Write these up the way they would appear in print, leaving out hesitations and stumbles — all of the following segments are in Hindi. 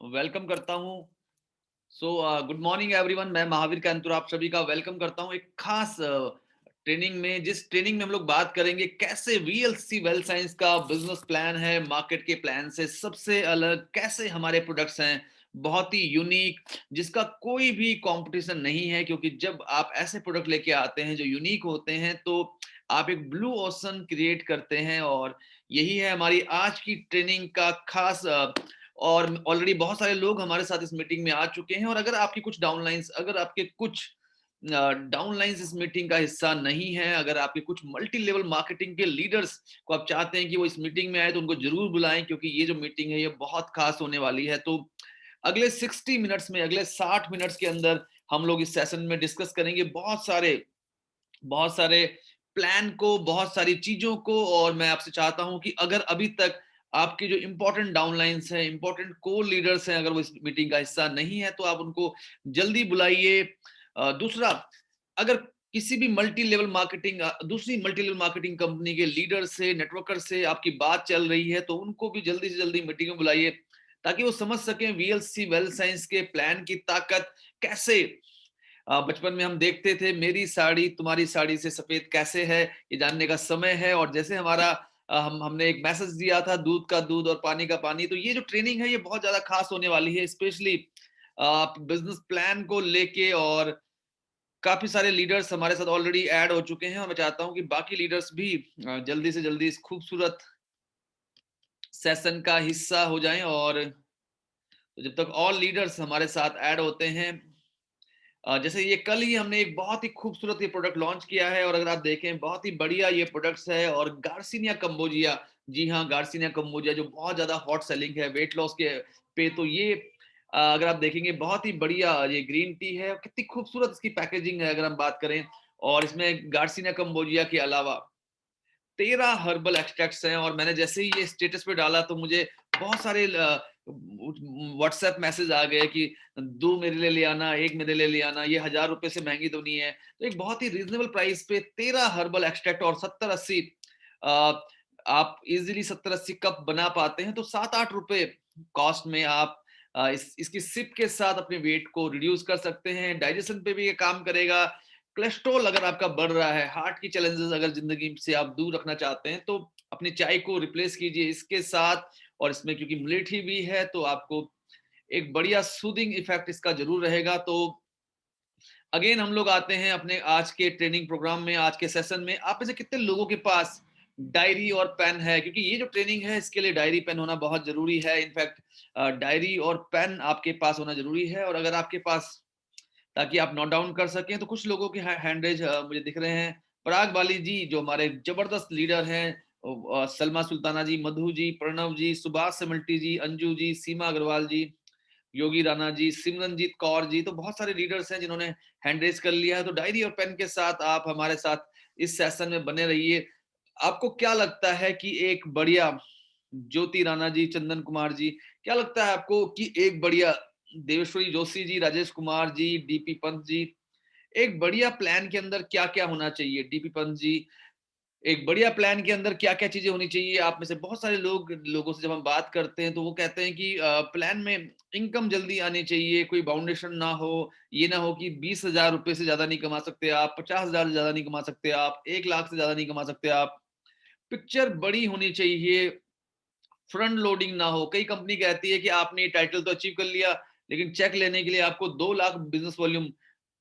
वेलकम करता हूँ। Good morning everyone. मैं महावीर कांतुर आप सभी का वेलकम करता हूँ एक खास ट्रेनिंग में, जिस ट्रेनिंग में हम लोग बात करेंगे कैसे वीएलसी वेल साइंस का बिजनेस प्लान है मार्केट के प्लान से सबसे अलग, कैसे हमारे प्रोडक्ट्स हैं बहुत ही यूनिक, जिसका कोई भी कंपटीशन नहीं है। क्योंकि जब आप ऐसे प्रोडक्ट लेके आते हैं जो यूनिक होते हैं तो आप एक ब्लू ओशन क्रिएट करते हैं। और यही है हमारी आज की ट्रेनिंग का खास और ऑलरेडी बहुत सारे लोग हमारे साथ इस मीटिंग में आ चुके हैं। और अगर आपकी कुछ डाउनलाइंस, अगर आपके कुछ डाउनलाइंस इस मीटिंग का हिस्सा नहीं है, अगर आपके कुछ मल्टी लेवल मार्केटिंग के लीडर्स को आप चाहते हैं कि वो इस मीटिंग में आए, तो उनको जरूर बुलाएं, क्योंकि ये जो मीटिंग है ये बहुत खास होने वाली है। तो अगले 60 मिनट्स में, अगले 60 मिनट्स के अंदर हम लोग इस सेशन में डिस्कस करेंगे बहुत सारे प्लान को, बहुत सारी चीजों को। और मैं आपसे चाहता हूं कि अगर अभी तक आपके जो इंपॉर्टेंट डाउनलाइंस हैं, इंपॉर्टेंट कोर लीडर्स हैं, अगर वो इस मीटिंग का हिस्सा नहीं है तो आप उनको जल्दी बुलाइए। दूसरा, अगर किसी भी मल्टी लेवल मार्केटिंग, दूसरी मल्टी लेवल मार्केटिंग कंपनी के लीडर से, नेटवर्कर से आपकी बात चल रही है, तो उनको भी जल्दी से जल्दी मीटिंग में बुलाइए, ताकि वो समझ सकें वीएलसी वेल साइंस के प्लान की ताकत कैसे। बचपन में हम देखते थे मेरी साड़ी तुम्हारी साड़ी से सफेद कैसे है, ये जानने का समय है। और जैसे हमारा हमने एक मैसेज दिया था, दूध का दूध और पानी का पानी, तो ये जो ट्रेनिंग है ये बहुत ज्यादा खास होने वाली है, स्पेशली बिजनेस प्लान को लेके। और काफी सारे लीडर्स हमारे साथ ऑलरेडी ऐड हो चुके हैं, और मैं चाहता हूं कि बाकी लीडर्स भी जल्दी से जल्दी इस खूबसूरत सेशन का हिस्सा हो जाएं। और तो जब तक और लीडर्स हमारे साथ ऐड होते हैं, जैसे ये कल ही हमने एक बहुत ही खूबसूरत ये प्रोडक्ट लॉन्च किया है, और अगर आप देखें बहुत ही बढ़िया ये प्रोडक्ट्स है। और गार्सिनिया कंबोजिया, जी हाँ, गार्सिनिया कंबोजिया जो बहुत ज्यादा हॉट सेलिंग है वेट लॉस के पे, तो ये अगर आप देखेंगे बहुत ही बढ़िया ये ग्रीन टी है, कितनी खूबसूरत इसकी पैकेजिंग है अगर हम बात करें। और इसमें गार्सिनिया कंबोजिया के अलावा 13 हर्बल एक्सट्रैक्ट्स हैं। और मैंने जैसे ही ये स्टेटस पे डाला तो मुझे बहुत सारे व्हाट्सएप मैसेज आ गए कि दो मेरे लिए ले आना, एक मेरे लिए ले आना, ये 1000 रुपए से महंगी तो नहीं है। तो एक बहुत ही रीजनेबल प्राइस पे 13 हर्बल एक्सट्रैक्ट और 70-80 आप इजीली 70-80 कप बना पाते हैं। तो 7-8 रुपए कॉस्ट में आप इसकी सिप के साथ अपने वेट को रिड्यूस कर सकते हैं। डाइजेशन पे भी ये काम करेगा। कोलेस्ट्रॉल अगर आपका बढ़ रहा है, हार्ट की चैलेंजेस अगर जिंदगी से आप दूर रखना चाहते हैं, तो अपनी चाय को रिप्लेस कीजिए इसके साथ। और इसमें क्योंकि मिलेठी भी है तो आपको एक बढ़िया सूदिंग इफेक्ट इसका जरूर रहेगा। तो अगेन हम लोग आते हैं अपने आज के ट्रेनिंग प्रोग्राम में, आज के सेशन में। आप में से कितने लोगों के पास डायरी और पेन है? क्योंकि ये जो ट्रेनिंग है इसके लिए डायरी पेन होना बहुत जरूरी है। इनफैक्ट डायरी और पेन आपके पास होना जरूरी है। और अगर आपके पास, ताकि आप नोट डाउन कर सकें, तो कुछ लोगों के हैंड रेज मुझे दिख रहे हैं। पराग बाली जी जो हमारे जबरदस्त लीडर हैं, सलमा सुल्ताना जी, मधु जी, प्रणव जी, सुभाष सेमल्टी जी, अंजू जी, सीमा अग्रवाल जी, योगी राणा जी, सिमरनजीत कौर जी, तो बहुत सारे लीडर्स हैं जिन्होंने हैंड रेज कर लिया है। तो डायरी और पेन के साथ आप हमारे साथ इस सेशन में बने रहिए। आपको क्या लगता है कि एक बढ़िया, ज्योति राणा जी, चंदन कुमार जी, क्या लगता है आपको कि एक बढ़िया, देवेश्वरी जोशी जी, राजेश कुमार जी, डीपी पंत जी, एक बढ़िया प्लान के अंदर क्या क्या होना चाहिए? डीपी पंत जी, एक बढ़िया प्लान के अंदर क्या क्या चीजें होनी चाहिए? आप में से बहुत सारे लोगों से जब हम बात करते हैं तो वो कहते हैं कि प्लान में इनकम जल्दी आनी चाहिए, कोई बाउंडेशन ना हो, ये ना हो कि 20,000 रुपए से ज्यादा नहीं कमा सकते आप, 50,000 से ज्यादा नहीं कमा सकते आप, 1 लाख से ज्यादा नहीं कमा सकते आप, पिक्चर बड़ी होनी चाहिए, फ्रंट लोडिंग ना हो। कई कंपनी कहती है कि आपने ये टाइटल तो अचीव कर लिया, लेकिन चेक लेने के लिए आपको 2 लाख बिजनेस वॉल्यूम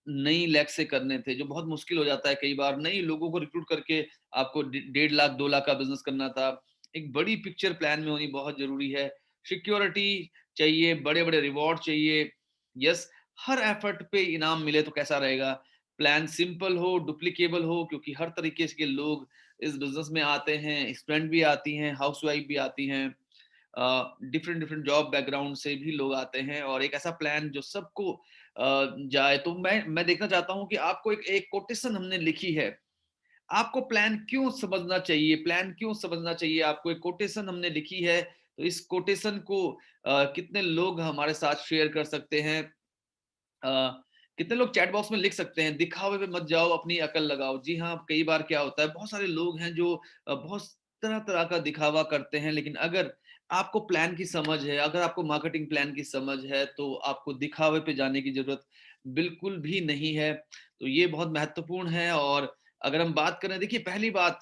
नई लैख से करने थे, जो बहुत मुश्किल हो जाता है कई बार। नई लोगों को रिक्रूट करके आपको 1.5 लाख 2 लाख का बिजनेस करना था। एक बड़ी पिक्चर प्लान में होनी बहुत जरूरी है। सिक्योरिटी चाहिए, बड़े बड़े रिवॉर्ड चाहिए। यस, हर एफर्ट पे इनाम मिले तो कैसा रहेगा? प्लान सिंपल हो, डुप्लीकेबल हो, क्योंकि हर तरीके के लोग इस बिजनेस में आते हैं। स्टूडेंट भी आती हैं, हाउसवाइफ भी आती हैं, डिफरेंट डिफरेंट जॉब बैकग्राउंड से भी लोग आते हैं। और एक ऐसा प्लान जो सबको जाए। तो मैं देखना चाहता हूं कि आपको एक एक कोटेशन हमने लिखी है। आपको प्लान क्यों समझना चाहिए, प्लान क्यों समझना चाहिए, आपको एक कोटेशन हमने लिखी है। तो इस कोटेशन को कितने लोग हमारे साथ शेयर कर सकते हैं? कितने लोग चैट बॉक्स में लिख सकते हैं? दिखावे पे मत जाओ, अपनी अकल लगाओ। जी हाँ, कई बार क्या होता है, बहुत सारे लोग हैं जो बहुत तरह तरह का दिखावा करते हैं, लेकिन अगर आपको प्लान की समझ है, अगर आपको मार्केटिंग प्लान की समझ है, तो आपको दिखावे पे जाने की ज़रूरत बिल्कुल भी नहीं है। तो ये बहुत महत्वपूर्ण है। और अगर हम बात करें, देखिए पहली बात,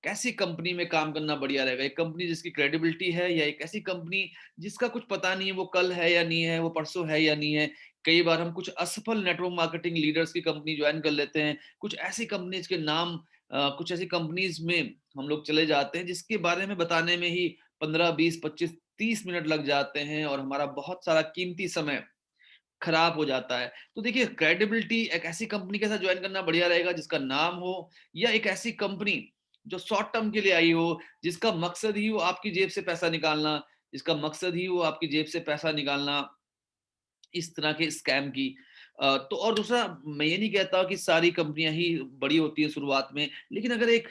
कैसी कंपनी में काम करना बढ़िया रहेगा? एक कंपनी जिसकी क्रेडिबिलिटी है, या एक ऐसी कंपनी जिसका कुछ पता नहीं है वो कल है या नहीं है, वो परसों है या नहीं है। कई बार हम कुछ असफल नेटवर्क मार्केटिंग लीडर्स की कंपनी जॉइन कर लेते हैं। कुछ ऐसी कंपनीज़ के नाम कुछ ऐसी कंपनीज़ में हम लोग चले जाते हैं जिसके बारे में बताने में ही 15, 20, 25, 30 मिनट लग जाते हैं और हमारा बहुत सारा कीमती समय खराब हो जाता है। तो देखिए क्रेडिबिलिटी, एक ऐसी कंपनी के साथ जॉइन करना बढ़िया रहेगा जिसका नाम हो, या एक ऐसी कंपनी जो शॉर्ट टर्म के लिए आई हो, जिसका मकसद ही हो आपकी जेब से पैसा निकालना, जिसका मकसद ही हो आपकी जेब से पैसा निकालना, इस तरह के स्कैम की। तो और दूसरा, मैं ये नहीं कहता कि सारी कंपनियां ही बड़ी होती हैं शुरुआत में, लेकिन अगर एक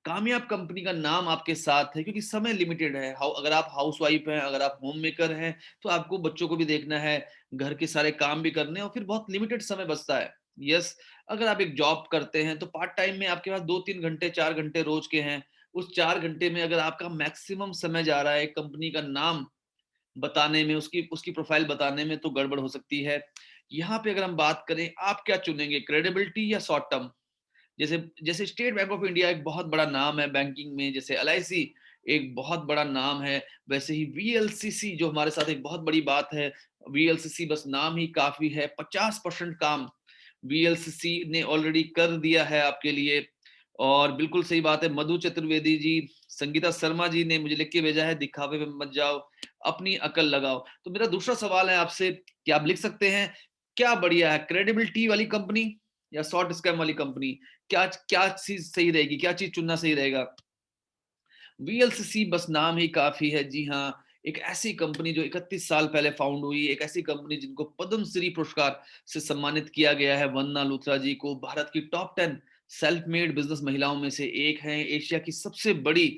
कामयाब कंपनी का नाम आपके साथ है, क्योंकि समय लिमिटेड है, अगर आप हाउसवाइफ हैं, अगर आप होम मेकर हैं, तो आपको बच्चों को भी देखना है, घर के सारे काम भी करने हैं, और फिर बहुत लिमिटेड समय बचता है। यस, अगर आप एक जॉब करते हैं तो पार्ट टाइम में आपके पास 2-3 घंटे 4 घंटे रोज के हैं। उस 4 घंटे में अगर आपका मैक्सिमम समय जा रहा है कंपनी का नाम बताने में, उसकी उसकी प्रोफाइल बताने में, तो गड़बड़ हो सकती है। यहाँ पे अगर हम बात करें, आप क्या चुनेंगे, क्रेडिबिलिटी या शॉर्ट टर्म? जैसे जैसे स्टेट बैंक ऑफ इंडिया एक बहुत बड़ा नाम है बैंकिंग में, जैसे एलआईसी एक बहुत बड़ा नाम है, वैसे ही वीएलसीसी जो हमारे साथ एक बहुत बड़ी बात है। वीएलसीसी बस नाम ही काफ़ी है, 50% काम वीएलसीसी ने ऑलरेडी कर दिया है आपके लिए। और बिल्कुल सही बात है, मधु चतुर्वेदी जी, संगीता शर्मा जी ने मुझे लिख के भेजा है, दिखावे में मत जाओ, अपनी अकल लगाओ। तो मेरा दूसरा सवाल है आपसे कि आप लिख सकते हैं, क्या बढ़िया है, क्रेडिबिलिटी वाली कंपनी या शॉर्ट स्कैम वाली कंपनी? क्या क्या चीज़ सही रहेगी? क्या चीज़ चुनना सही रहेगा? वीएलसीसी बस नाम ही काफ़ी है। जी हाँ, एक ऐसी कंपनी जो 31 साल पहले फाउंड हुई, एक ऐसी कंपनी जिनको पद्मश्री पुरस्कार से सम्मानित किया गया है, वंदना लुथरा जी को। भारत की टॉप 10 सेल्फ मेड बिज़नेस महिलाओं में से एक हैं। एशिया की सबसे बड़ी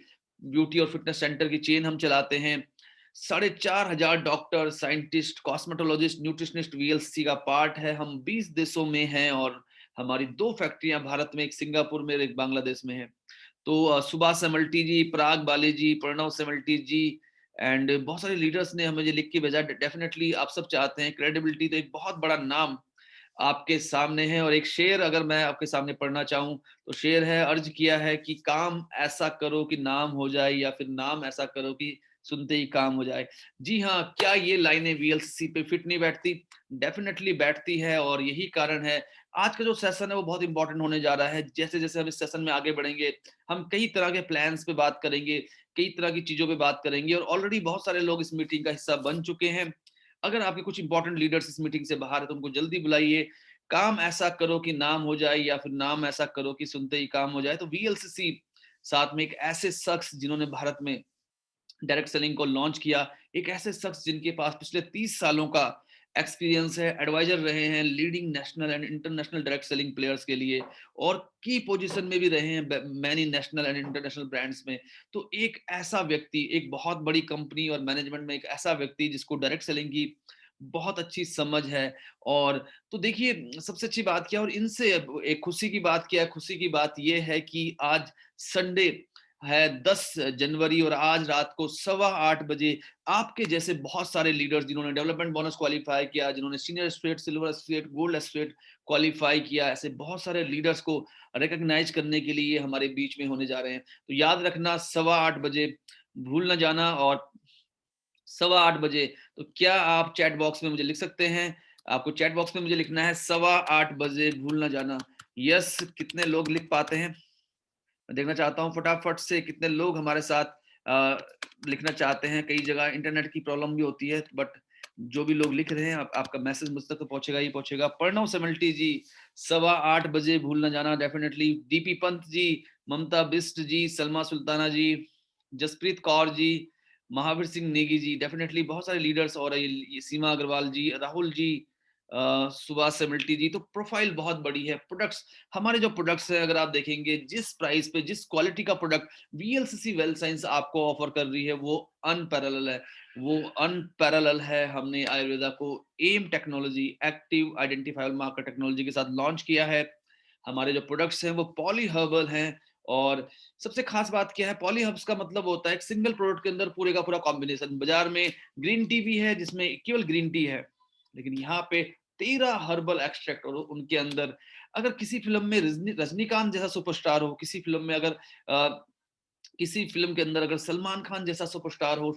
ब्यूटी और फिटनेस सेंटर की चेन हम चलाते हैं। 4,500 doctor, scientist, cosmetologist, nutritionist VLCC का पार्ट है। हम 20 देशों में हैं और हमारी 2 फैक्ट्रियाँ भारत में, एक सिंगापुर में और एक बांग्लादेश में है। तो सुभाष सेमल्टी जी, पराग बाली जी, प्रणव सेमल्टी जी एंड बहुत सारे लीडर्स ने हमें ये लिख के भेजा। डेफिनेटली आप सब चाहते हैं क्रेडिबिलिटी, तो एक बहुत बड़ा नाम आपके सामने है। और एक शेर अगर मैं आपके सामने पढ़ना चाहूँ, तो शेर है, अर्ज किया है कि काम ऐसा करो कि नाम हो जाए, या फिर नाम ऐसा करो कि सुनते ही काम हो जाए। जी हाँ, क्या ये लाइनें वीएलसीसी पे फिट नहीं बैठती? डेफिनेटली बैठती है, और यही कारण है आज का जो सेशन है वो बहुत इंपॉर्टेंट होने जा रहा है। जैसे-जैसे हम इस सेशन में आगे बढ़ेंगे, हम कई तरह के प्लान्स पे बात करेंगे, कई तरह की चीज़ों पे बात करेंगे, और ऑलरेडी बहुत सारे लोग इस मीटिंग का हिस्सा बन चुके हैं। अगर आपके कुछ इंपॉर्टेंट लीडर्स इस मीटिंग से बाहर है, तो उनको जल्दी बुलाइए। काम ऐसा करो कि नाम हो जाए, या फिर नाम ऐसा करो कि सुनते ही काम हो जाए। तो वीएलसीसी साथ में एक ऐसे शख्स जिन्होंने भारत में डायरेक्ट सेलिंग को लॉन्च किया, एक ऐसे शख्स जिनके पास पिछले 30 सालों का एक्सपीरियंस है, एडवाइजर रहे हैं leading national and international direct selling players के लिए, और की पोजीशन में भी रहे हैं many national and international brands में। तो एक ऐसा व्यक्ति, एक बहुत बड़ी कंपनी और मैनेजमेंट में एक ऐसा व्यक्ति जिसको डायरेक्ट सेलिंग की बहुत अच्छी समझ है। और तो देखिए सबसे अच्छी बात क्या है, और इनसे एक खुशी की बात क्या है, खुशी की बात ये है कि आज संडे है, 10 जनवरी, और आज रात को 8:15 बजे आपके जैसे बहुत सारे लीडर्स जिन्होंने डेवलपमेंट बोनस क्वालीफाई किया, जिन्होंने senior associate, silver associate, gold associate qualify किया, ऐसे बहुत सारे लीडर्स को रिकॉग्नाइज करने के लिए हमारे बीच में होने जा रहे हैं। तो याद रखना, 8:15 बजे भूल ना जाना। और 8:15 बजे, तो क्या आप चैट बॉक्स में मुझे लिख सकते हैं? आपको चैट बॉक्स में मुझे लिखना है 8:15 बजे भूल ना जाना। यस, कितने लोग लिख पाते हैं? मैं देखना चाहता हूँ फटाफट से कितने लोग हमारे साथ अ, लिखना चाहते हैं। कई जगह इंटरनेट की प्रॉब्लम भी होती है, बट जो भी लोग लिख रहे हैं, आपका मैसेज मुझ तक तो पहुंचेगा ही पहुंचेगा। प्रणव सेमल्टी जी, 8:15 बजे भूल ना जाना डेफिनेटली। डीपी पंत जी, ममता बिस्ट जी, सलमा सुल्ताना जी, जसप्रीत कौर जी, महावीर सिंह नेगी जी, डेफिनेटली बहुत सारे लीडर्स, और ये सीमा अग्रवाल जी, राहुल जी, सुभाष सेमल्टी जी। तो प्रोफाइल बहुत बड़ी है। प्रोडक्ट्स, हमारे जो प्रोडक्ट्स हैं, अगर आप देखेंगे जिस प्राइस पे, जिस क्वालिटी का प्रोडक्ट वीएलसीसी वेल साइंस आपको ऑफर कर रही है, वो अनपैरेलल है। वो अनपैरेलल है। हमने आयुर्वेदा को M technology, active identifiable marker technology के साथ लॉन्च किया है। हमारे जो प्रोडक्ट्स हैं वो पॉली हर्बल हैं, और सबसे खास बात क्या है, पॉली हर्ब्स का मतलब होता है एक सिंगल प्रोडक्ट के अंदर पूरे का पूरा कॉम्बिनेशन। बाजार में ग्रीन टी भी है जिसमें केवल ग्रीन टी है, लेकिन यहाँ पे 13 हर्बल एक्सट्रैक्ट, और उनके अंदर अगर किसी फिल्म में रजनीकांत जैसा सुपरस्टार हो, किसी फिल्म में अगर किसी फिल्म के अंदर अगर सलमान खान जैसा सुपरस्टार हो,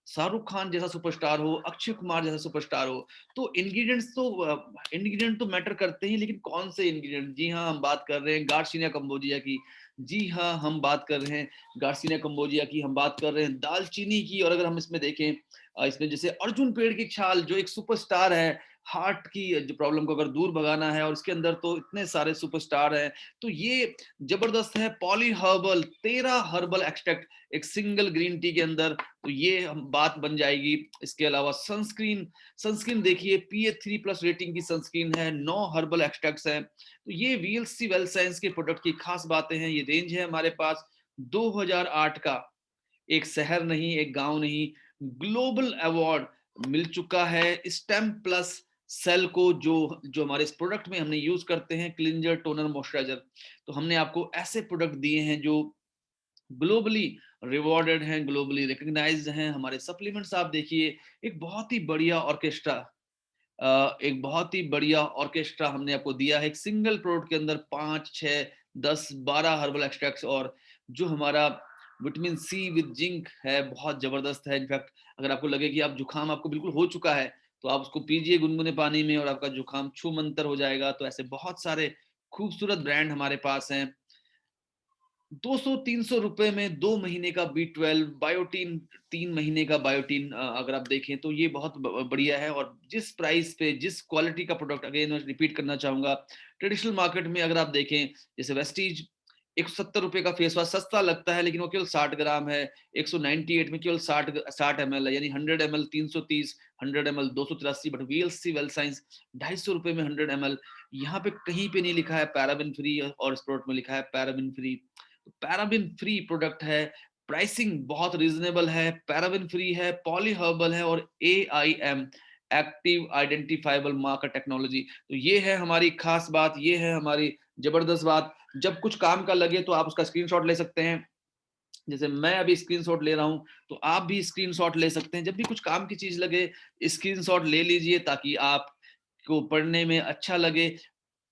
शाहरुख खान जैसा सुपरस्टार हो, अक्षय कुमार जैसा सुपरस्टार हो, तो इंग्रेडिएंट तो मैटर करते हैं, लेकिन कौन से इंग्रेडिएंट? जी हाँ, हम बात कर रहे हैं गार्सिनिया कंबोजिया की। जी हाँ, हम बात कर रहे हैं गार्सिनिया कंबोजिया की, हम बात कर रहे हैं दालचीनी की। और अगर हम इसमें देखें, इसमें जैसे अर्जुन पेड़ की छाल, जो एक सुपरस्टार है, हार्ट की जो प्रॉब्लम को अगर दूर भगाना है, और इसके अंदर तो इतने सारे सुपरस्टार हैं, तो ये जबरदस्त है। पॉली हर्बल 13 हर्बल एक्सट्रैक्ट एक सिंगल ग्रीन टी के अंदर, तो ये हम बात बन जाएगी। इसके अलावा सनस्क्रीन, सनस्क्रीन देखिए PA3+ रेटिंग की सनस्क्रीन है, 9 हर्बल एक्सट्रैक्ट्स हैं। तो ये VLC वेल साइंस के प्रोडक्ट की खास बातें हैं। ये रेंज है हमारे पास 2008 का, एक शहर नहीं, एक गांव नहीं, ग्लोबल अवार्ड मिल चुका है स्टेम प्लस सेल को, जो जो हमारे इस प्रोडक्ट में हमने यूज करते हैं, क्लिंजर टोनर मॉइस्चराइजर। तो हमने आपको ऐसे प्रोडक्ट दिए हैं जो ग्लोबली रिवॉर्डेड हैं, ग्लोबली रिकग्नाइज्ड हैं। हमारे सप्लीमेंट्स आप देखिए, एक बहुत ही बढ़िया ऑर्केस्ट्रा, एक बहुत ही बढ़िया ऑर्केस्ट्रा हमने आपको दिया है। एक सिंगल प्रोडक्ट के अंदर 5, 6, 10, 12 हर्बल एक्सट्रैक्ट्स, और जो हमारा विटामिन सी विद जिंक है, बहुत जबरदस्त है। इनफैक्ट अगर आपको लगे कि आप जुकाम आपको बिल्कुल हो चुका है, तो आप उसको पीजिए गुनगुने पानी में और आपका जुकाम छू मंतर हो जाएगा। तो ऐसे बहुत सारे खूबसूरत ब्रांड हमारे पास हैं। 200-300 रुपए में 2 महीने का B12 बायोटीन, 3 महीने का बायोटीन, अगर आप देखें तो ये बहुत बढ़िया है। और जिस प्राइस पे, जिस क्वालिटी का प्रोडक्ट, अगेन मैं रिपीट करना चाहूंगा, ट्रेडिशनल मार्केट में अगर आप देखें, जैसे वेस्टीज 170 रुपए का फेस वॉश सस्ता लगता है, लेकिन वो केवल 60 ग्राम है। 198 में केवल 60 ml है, यानी 100 ml 330, 100 ml 283। But VLC well science 250 रुपए में 100 ml। यहाँ पे कहीं पे नहीं लिखा है पैराबिन फ्री, और इस प्रोडक्ट में लिखा है paraben free. Paraben free product है, प्राइसिंग बहुत रीजनेबल है, पैराबिन फ्री है, पॉली हर्बल है, और AIM active identifiable marker technology. तो ये है हमारी खास बात, ये है हमारी जबरदस्त बात। जब कुछ काम का लगे तो आप उसका स्क्रीनशॉट ले सकते हैं। जैसे मैं अभी स्क्रीनशॉट ले रहा हूं, तो आप भी स्क्रीनशॉट ले सकते हैं। जब भी कुछ काम की चीज लगे, स्क्रीनशॉट ले लीजिए, ताकि आप को पढ़ने में अच्छा लगे।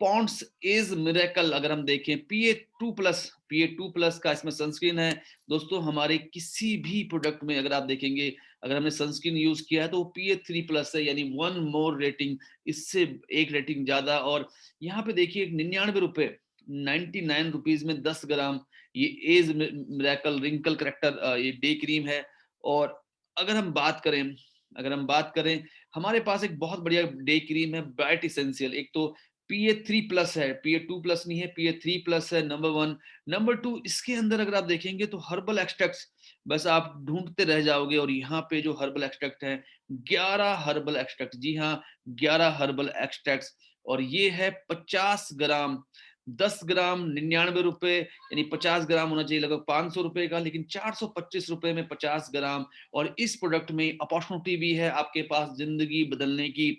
पॉन्ड्स इज मिरेकल अगर हम देखें, PA2+ का इसमें सनस्क्रीन है। दोस्तों, हमारे किसी भी प्रोडक्ट में अगर आप देखेंगे, अगर हमने सनस्क्रीन यूज किया है तो वो PA3+ है, यानी 1 मोर रेटिंग, इससे एक रेटिंग ज्यादा। और यहाँ पे देखिए 99 रुपए, 99 रुपीज में 10 ग्राम ये एज मिरेकल रिंकल करेक्टर ये डे क्रीम है। और अगर हम बात करें, अगर हम बात करें, हमारे पास एक बहुत बढ़िया डे क्रीम है, ब्राइट इसेंशियल। एक तो PA3+ है, PA2+ नहीं है, PA3+ है, नंबर 1। नंबर 2, इसके अंदर अगर आप देखेंगे तो हर्बल एक्सट्रैक्ट्स बस आप ढूंढते रह जाओगे। और यहाँ पे जो हर्बल एक्सट्रैक्ट है, 11 हर्बल एक्सट्रैक्ट, जी हाँ, 11 हर्बल एक्सट्रैक्ट्स। और ये है 50 ग्राम, 10 ग्राम 99 रुपए, यानी 50 ग्राम होना चाहिए लगभग 500 रुपए का, लेकिन 425 रुपए में 50 ग्राम। और इस प्रोडक्ट में अपॉर्चुनिटी भी है आपके पास जिंदगी बदलने की।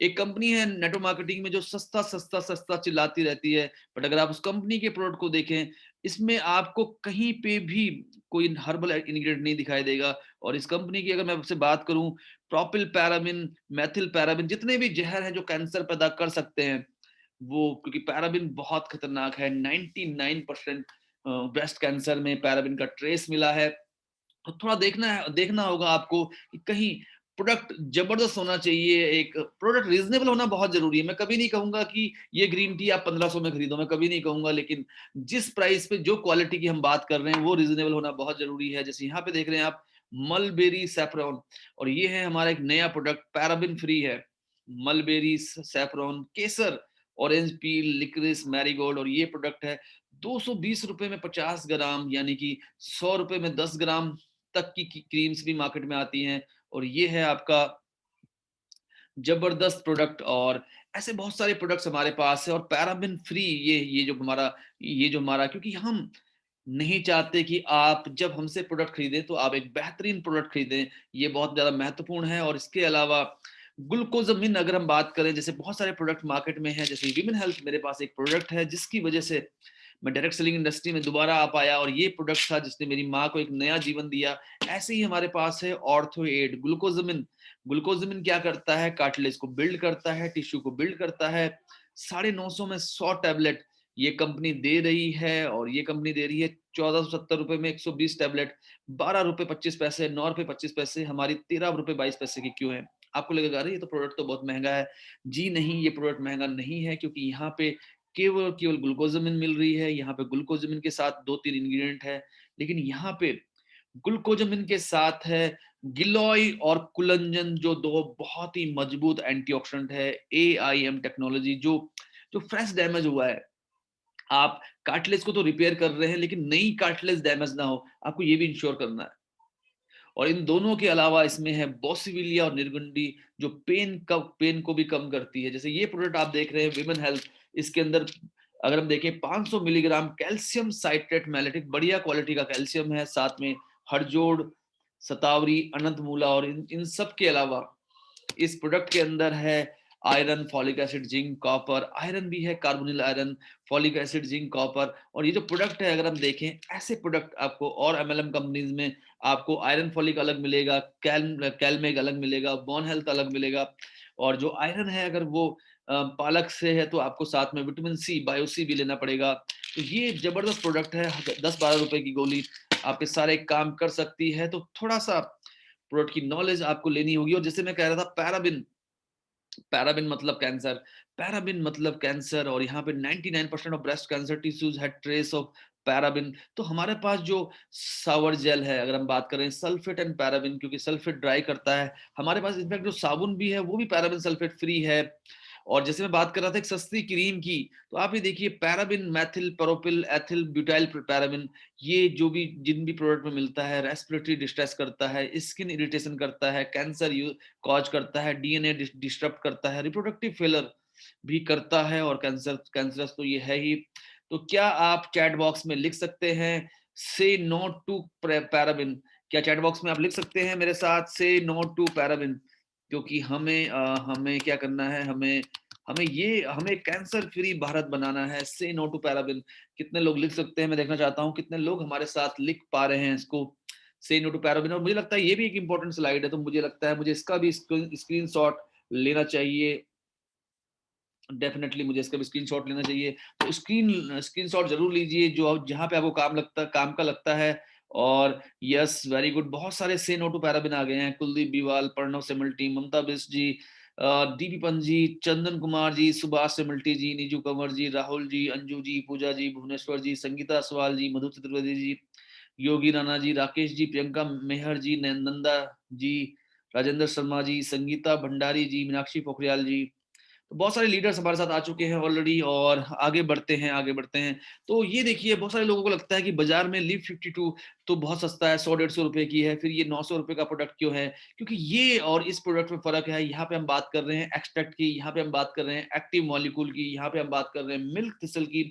एक कंपनी है नेटवर्क मार्केटिंग में जो सस्ता सस्ता सस्ता चिल्लाती रहती है, बट अगर आप उस कंपनी के प्रोडक्ट को देखें, इसमें आपको कहीं पे भी कोई हर्बल इंग्रेडिएंट नहीं दिखाई देगा। और इस कंपनी की अगर मैं आपसे बात करूं, प्रोपिल पैराबिन, मेथिल पैराबिन, जितने भी जहर हैं जो कैंसर पैदा कर सकते हैं, वो, क्योंकि पैराबिन बहुत खतरनाक है, 99% ब्रेस्ट कैंसर में पैराबिन का ट्रेस मिला है। तो थोड़ा देखना होगा आपको कि कहीं प्रोडक्ट जबरदस्त होना चाहिए, एक प्रोडक्ट रीजनेबल होना बहुत जरूरी है। मैं कभी नहीं कहूंगा कि ये ग्रीन टी आप 1500 में खरीदो, मैं कभी नहीं कहूंगा, लेकिन जिस प्राइस पे जो क्वालिटी की हम बात कर रहे हैं वो रीजनेबल होना बहुत जरूरी है। जैसे यहाँ पे देख रहे हैं आप, मलबेरी सैफरॉन, और ये है हमारा एक नया प्रोडक्ट, पैराबिन फ्री है। मलबेरी सैफरॉन, केसर, ऑरेंज पील, लिक्रिस, मैरीगोल्ड, और ये प्रोडक्ट है 220 रुपए में 50 ग्राम, यानी कि 100 रुपए में 10 ग्राम तक की क्रीम्स भी मार्केट में आती हैं। और ये है आपका जबरदस्त प्रोडक्ट। और ऐसे बहुत सारे प्रोडक्ट्स हमारे पास है, और पैराबिन फ्री, ये जो हमारा, क्योंकि हम नहीं चाहते कि आप जब हमसे प्रोडक्ट खरीदें तो आप एक बेहतरीन प्रोडक्ट खरीदें, ये बहुत ज्यादा महत्वपूर्ण है। और इसके अलावा ग्लूकोजामिन अगर हम बात करें, जैसे बहुत सारे प्रोडक्ट मार्केट में है, जैसे विमेन हेल्थ, मेरे पास एक प्रोडक्ट है जिसकी वजह से मैं डायरेक्ट सेलिंग इंडस्ट्री में दोबारा आ पाया और ये प्रोडक्ट था जिसने मेरी माँ को एक नया जीवन दिया। ऐसे ही हमारे पास है ऑर्थो एड ग्लूकोजामिन। ग्लूकोजामिन क्या करता है? कार्टिलेज को बिल्ड करता है, टिश्यू को बिल्ड करता है। 950 में 100 टैबलेट ये कंपनी दे रही है, और ये कंपनी दे रही है 1470 रुपए में 120 टैबलेट। 12 रुपए 25 पैसे, 9 रुपए 25 पैसे, हमारी 13 रुपए 22 पैसे की क्यों है? आपको लगेगा अरे ये तो प्रोडक्ट तो बहुत महंगा है। जी नहीं, ये प्रोडक्ट महंगा नहीं है, क्योंकि यहाँ पे केवल केवल ग्लूकोजामिन मिल रही है। यहाँ पे ग्लूकोजामिन के साथ 2-3 इंग्रेडिएंट है, लेकिन यहाँ पे ग्लूकोजामिन के साथ है गिलोय और कुलंजन, जो दो बहुत ही मजबूत एंटीऑक्सीडेंट है। AIM टेक्नोलॉजी, जो जो फ्रेश डैमेज हुआ है, आप कार्टिलेज को तो रिपेयर कर रहे हैं, लेकिन नई कार्टिलेज डैमेज ना हो, आपको ये भी इंश्योर करना है। और इन दोनों के अलावा इसमें है बॉसिविलिया और निर्गुंडी, जो पेन को भी कम करती है। जैसे ये प्रोडक्ट आप देख रहे हैं विमेन हेल्थ, इसके अंदर अगर हम देखें 500 मिलीग्राम कैल्शियम साइट्रेट मैलेटिक, बढ़िया क्वालिटी का कैल्शियम है, साथ में हड़जोड़, सतावरी, अनंत मूला, और इन सब के अलावा इस प्रोडक्ट के अंदर है iron, folic acid, zinc, copper. Iron भी है, carbonyl iron, folic acid, zinc, copper. और ये जो प्रोडक्ट है, अगर हम देखें, ऐसे प्रोडक्ट आपको और MLM कंपनीज में आपको आयरन फॉलिक अलग मिलेगा, कैलमेग अलग मिलेगा, बोन हेल्थ अलग मिलेगा। और जो आयरन है, अगर वो पालक से है तो आपको साथ में विटामिन सी, बायो सी भी लेना पड़ेगा। तो ये जबरदस्त प्रोडक्ट है, 10-12 रुपए की गोली आपके सारे काम कर सकती है। तो थोड़ा सा प्रोडक्ट की नॉलेज आपको लेनी होगी। और जैसे मैं कह रहा था, पैराबिन, पैराबिन मतलब कैंसर, पैराबिन मतलब कैंसर, और यहाँ पे 99% ऑफ ब्रेस्ट कैंसर टिश्यूज है ट्रेस ऑफ पैराबिन। तो हमारे पास जो सावर जेल है, अगर हम बात करें सल्फेट एंड पैराबिन, क्योंकि सल्फेट ड्राई करता है, हमारे पास इनफैक्ट जो साबुन भी है वो भी पैराबिन सल्फेट फ्री है। और जैसे मैं बात कर रहा था एक सस्ती क्रीम की, तो आप ये देखिए paraben, Maithil propyl ethyl butyl paraben, ये जो भी जिन भी प्रोडक्ट में मिलता है, रेस्पिरेटरी डिस्ट्रेस करता है, स्किन इरिटेशन करता है, कैंसर कॉज करता है, DNA डिस्टर्ब करता है, रिप्रोडक्टिव फेलर भी करता है, और कैंसरस तो ये है ही। तो क्या आप चैट बॉक्स में लिख सकते हैं से नो टू पैराबिन? क्या चैट बॉक्स में आप लिख सकते हैं मेरे साथ से नो टू पैराबिन? क्योंकि हमें क्या करना है, हमें कैंसर फ्री भारत बनाना है। से नो टू पैराबिन। कितने लोग लिख सकते हैं? मैं देखना चाहता हूँ कितने लोग हमारे साथ लिख पा रहे हैं इसको, से नो टू पैराबिन। और मुझे लगता है ये भी एक इंपॉर्टेंट स्लाइड है, तो मुझे लगता है मुझे इसका भी स्क्रीनशॉट लेना चाहिए। डेफिनेटली मुझे इसका भी स्क्रीनशॉट लेना चाहिए। तो स्क्रीनशॉट जरूर लीजिए, जो जहां पे आपको काम का लगता है। और यस, वेरी गुड, बहुत सारे से नो टू पैराबिन आ गए हैं। कुलदीप बीवाल, प्रणव सेमल्टी, ममता बिस्ट जी, DP पंत जी, चंदन कुमार जी, सुभाष सेमल्टी जी, नीजू कंवर जी, राहुल जी, अंजू जी, पूजा जी, भुवनेश्वर जी, संगीता सवाल जी, मधु चतुर्वेदी जी, योगी राणा जी, राकेश जी, प्रियंका मेहर जी, नंदा जी, राजेंद्र शर्मा जी, संगीता भंडारी जी, मीनाक्षी पोखरियाल जी। तो बहुत सारे लीडर्स हमारे साथ आ चुके हैं ऑलरेडी, और आगे बढ़ते हैं। तो ये देखिए, बहुत सारे लोगों को लगता है कि बाजार में लिव 52 तो बहुत सस्ता है, 100-150 रुपए की है, फिर ये 900 रुपए का प्रोडक्ट क्यों है? क्योंकि ये और इस प्रोडक्ट में फर्क है। यहाँ पे हम बात कर रहे हैं एक्सट्रैक्ट की, यहाँ पे हम बात कर रहे हैं एक्टिव मॉलिक्यूल की, यहाँ पे हम बात कर रहे हैं मिल्क थिसल की,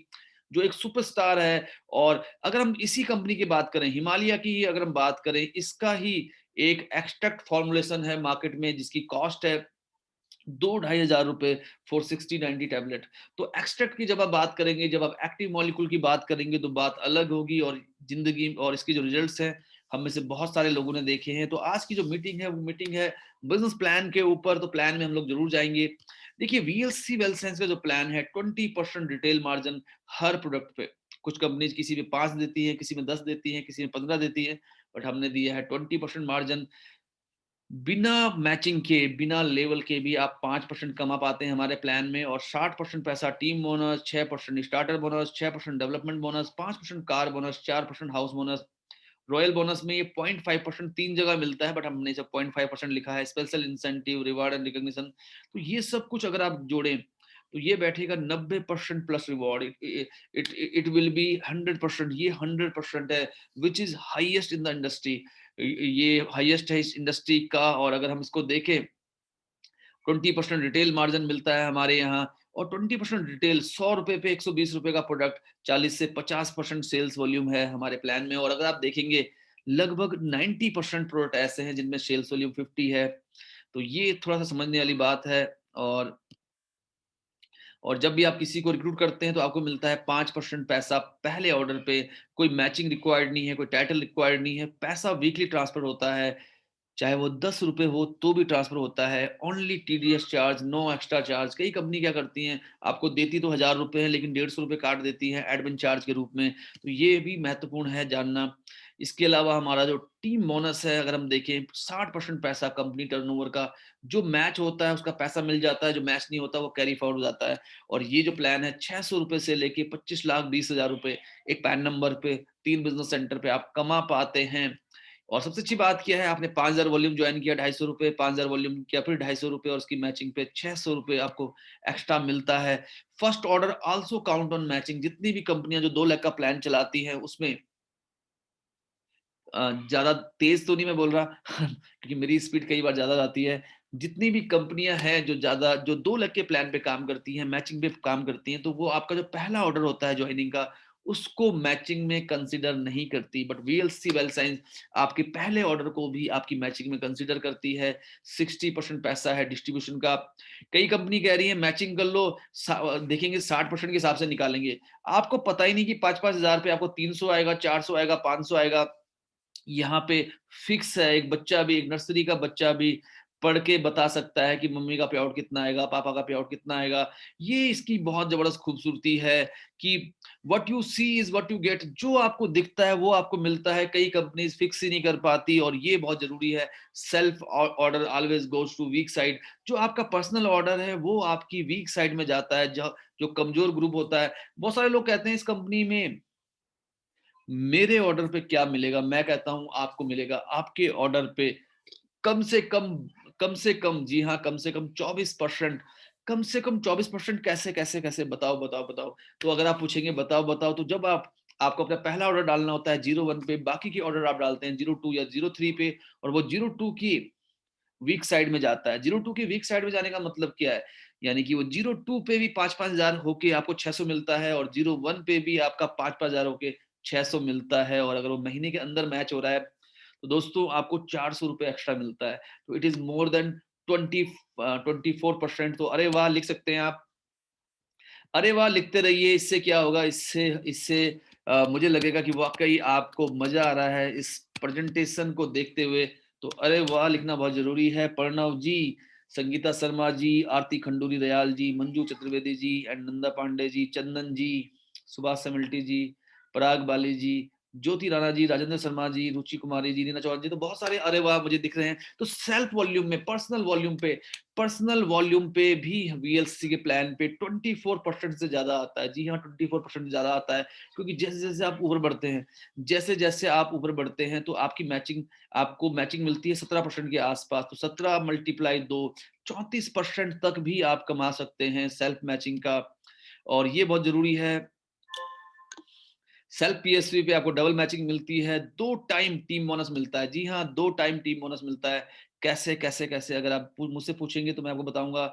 जो एक सुपरस्टार है। और अगर हम इसी कंपनी की बात करें, हिमालय की अगर हम बात करें, इसका ही एक एक्सट्रैक्ट फॉर्मुलेशन है मार्केट में, जिसकी कॉस्ट है 2-2,500 रुपए फॉर 60-90 टैबलेट। तो एक्सट्रैक्ट की जब आप बात करेंगे, जब आप एक्टिव मॉलिक्यूल की बात करेंगे, तो बात अलग होगी। और जिंदगी और इसकी जो रिजल्ट्स हैं, हम में से बहुत सारे लोगों ने देखे हैं। तो आज की जो मीटिंग है, वो मीटिंग है बिजनेस प्लान के ऊपर। तो प्लान में हम लोग जरूर जाएंगे। देखिए, VLC वेल साइंस का जो प्लान है, 20% रिटेल मार्जिन हर प्रोडक्ट पे। कुछ कंपनीज किसी में 5 देती है, किसी में 10 देती है, किसी में 15 देती है, बट हमने दिया है 20% मार्जिन। बिना मैचिंग के, बिना लेवल के भी आप 5% कमा पाते हैं हमारे प्लान में। और 60% पैसा team bonus, 6% starter bonus, 6% development bonus, 5% car bonus, 4% house bonus. Royal bonus में ये 0.5% 3 जगह मिलता है, बट हमने सब 0.5% लिखा है। Special incentive, reward and recognition, तो ये सब कुछ अगर आप जोड़ें, तो ये बैठेगा 90% plus reward. It will be 100%। ये 100% है, which is highest in the industry. ये हाईएस्ट है इस इंडस्ट्री का। और अगर हम इसको देखें, 20% रिटेल मार्जिन मिलता है हमारे यहाँ। और 20% रिटेल, 100 रुपए पे 120 रुपए का प्रोडक्ट, 40 से 50% सेल्स वॉल्यूम है हमारे प्लान में। और अगर आप देखेंगे, लगभग 90% प्रोडक्ट ऐसे हैं जिनमें सेल्स वॉल्यूम 50 है। तो ये थोड़ा सा समझने वाली बात है। और जब भी आप किसी को रिक्रूट करते हैं तो आपको मिलता है 5% पैसा पहले ऑर्डर पे। कोई मैचिंग रिक्वायर्ड नहीं है, कोई टाइटल रिक्वायर्ड नहीं है, पैसा वीकली ट्रांसफर होता है। चाहे वो ₹10 हो तो भी ट्रांसफर होता है। Only TDS charge, no extra charge. कई कंपनी क्या करती हैं, आपको देती तो ₹1000 है लेकिन ₹150 काट देती है एडमिन चार्ज के रूप में। तो ये भी महत्वपूर्ण है जानना। इसके अलावा हमारा जो टीम बोनस है, अगर हम देखें 60% पैसा कंपनी टर्नओवर का जो मैच होता है उसका पैसा मिल जाता है, जो मैच नहीं होता वो कैरी फॉरवर्ड हो जाता है। और ये जो प्लान है ₹600 से लेके 25,20,000 एक पैन नंबर पे 3 बिज़नेस सेंटर पे आप कमा पाते हैं। और सबसे अच्छी बात क्या है, आपने 5000 वॉल्यूम ज्वाइन किया ₹250, 5000 वॉल्यूम किया फिर ₹250 और उसकी मैचिंग पे ₹600 आपको एक्स्ट्रा मिलता है। First order also count on matching. जितनी भी कंपनियां जो 2 लाख का प्लान चलाती हैं उसमें ज़्यादा तेज़ तो नहीं मैं बोल रहा क्योंकि मेरी स्पीड कई बार ज़्यादा जाती है। जितनी भी कंपनियाँ हैं जो 2 लाख के प्लान पे काम करती हैं, मैचिंग पे काम करती हैं, तो वो आपका जो पहला ऑर्डर होता है जॉइनिंग का, उसको मैचिंग में कंसीडर नहीं करती। बट वीएलसी वेल साइंस आपके पहले ऑर्डर को भी आपकी मैचिंग में कंसीडर करती है। 60% पैसा है डिस्ट्रीब्यूशन का। कई कंपनी कह रही है मैचिंग कर लो, देखेंगे 60% के हिसाब से निकालेंगे। आपको पता ही नहीं कि 5-5 हज़ार पे आपको 300 आएगा, 400 आएगा, 500 आएगा। यहाँ पे फिक्स है, एक बच्चा भी, एक नर्सरी का बच्चा भी पढ़ के बता सकता है कि मम्मी का पे आउट कितना आएगा, पापा का पे आउट कितना आएगा। ये इसकी बहुत ज़बरदस्त खूबसूरती है कि what you see is what you get. जो आपको दिखता है वो आपको मिलता है। कई कंपनीज़ फिक्स ही नहीं कर पाती और ये बहुत ज़रूरी है। Self order always goes to weak side. जो आपका पर्सनल ऑर्डर है वो आपकी वीक साइड में जाता है, जो कमज़ोर ग्रुप होता है। बहुत सारे लोग कहते हैं इस कंपनी में मेरे ऑर्डर पे क्या मिलेगा? मैं कहता हूँ आपको मिलेगा आपके ऑर्डर पे कम से कम जी हाँ, कम से कम 24%। कम से कम 24% कैसे, कैसे, कैसे बताओ, बताओ, बताओ? तो अगर आप पूछेंगे बताओ, बताओ तो जब आपको अपना पहला ऑर्डर डालना होता है 01 पे, बाकी के ऑर्डर आप डालते हैं 02 या 03 पे और वो 02 की वीक साइड में जाता है। 02 की वीक साइड में जाने का मतलब क्या है? यानी कि वो 02 पे भी 5-5 हज़ार होके आपको 600 मिलता है और 01 पे भी आपका 5-5 हज़ार होके 600 मिलता है और अगर वो महीने के अंदर मैच हो रहा है, तो दोस्तों आपको ₹400 एक्स्ट्रा मिलता है। तो इट इज़ मोर देन 24% तो अरे वाह! लिख सकते हैं आप। अरे वाह! लिखते रहिए, इससे क्या होगा, इससे इससे मुझे लगेगा कि वाक़ई आपको मज़ा आ रहा है इस प्रेज़ेंटेशन को देखते हुए। तो अरे वाह! लिखना बहुत ज़रूरी है। प्रणव जी, संगीता शर्मा जी, आरती खंडूरी दयाल जी, मंजू चतुर्वेदी जी एंड नंदा पांडे जी, चंदन जी, सुभाष समल्टी जी, पराग बाली जी, ज्योति राणा जी, राजेंद्र शर्मा जी, रुचि कुमारी जी, रीना चौहान जी, तो बहुत सारे अरे वाह! मुझे दिख रहे हैं। तो सेल्फ वॉल्यूम में, पर्सनल वॉल्यूम पे भी वीएलसी के प्लान पे 24% से ज़्यादा आता है। जी हाँ, 24% से ज़्यादा आता है क्योंकि जैसे-जैसे आप ऊपर बढ़ते हैं, जैसे-जैसे आप ऊपर बढ़ते हैं तो आपको मैचिंग मिलती है 17% के आस-पास। तो 17 मल्टीप्लाई 2 34% तक भी आप कमा सकते हैं सेल्फ मैचिंग का। और ये बहुत ज़रूरी है। सेल्फ पीएसवी पे आपको डबल मैचिंग मिलती है, 2 टाइम टीम बोनस मिलता है। जी हाँ, 2 टाइम टीम बोनस मिलता है। कैसे, कैसे, कैसे अगर आप मुझसे पूछेंगे तो मैं आपको बताऊँगा।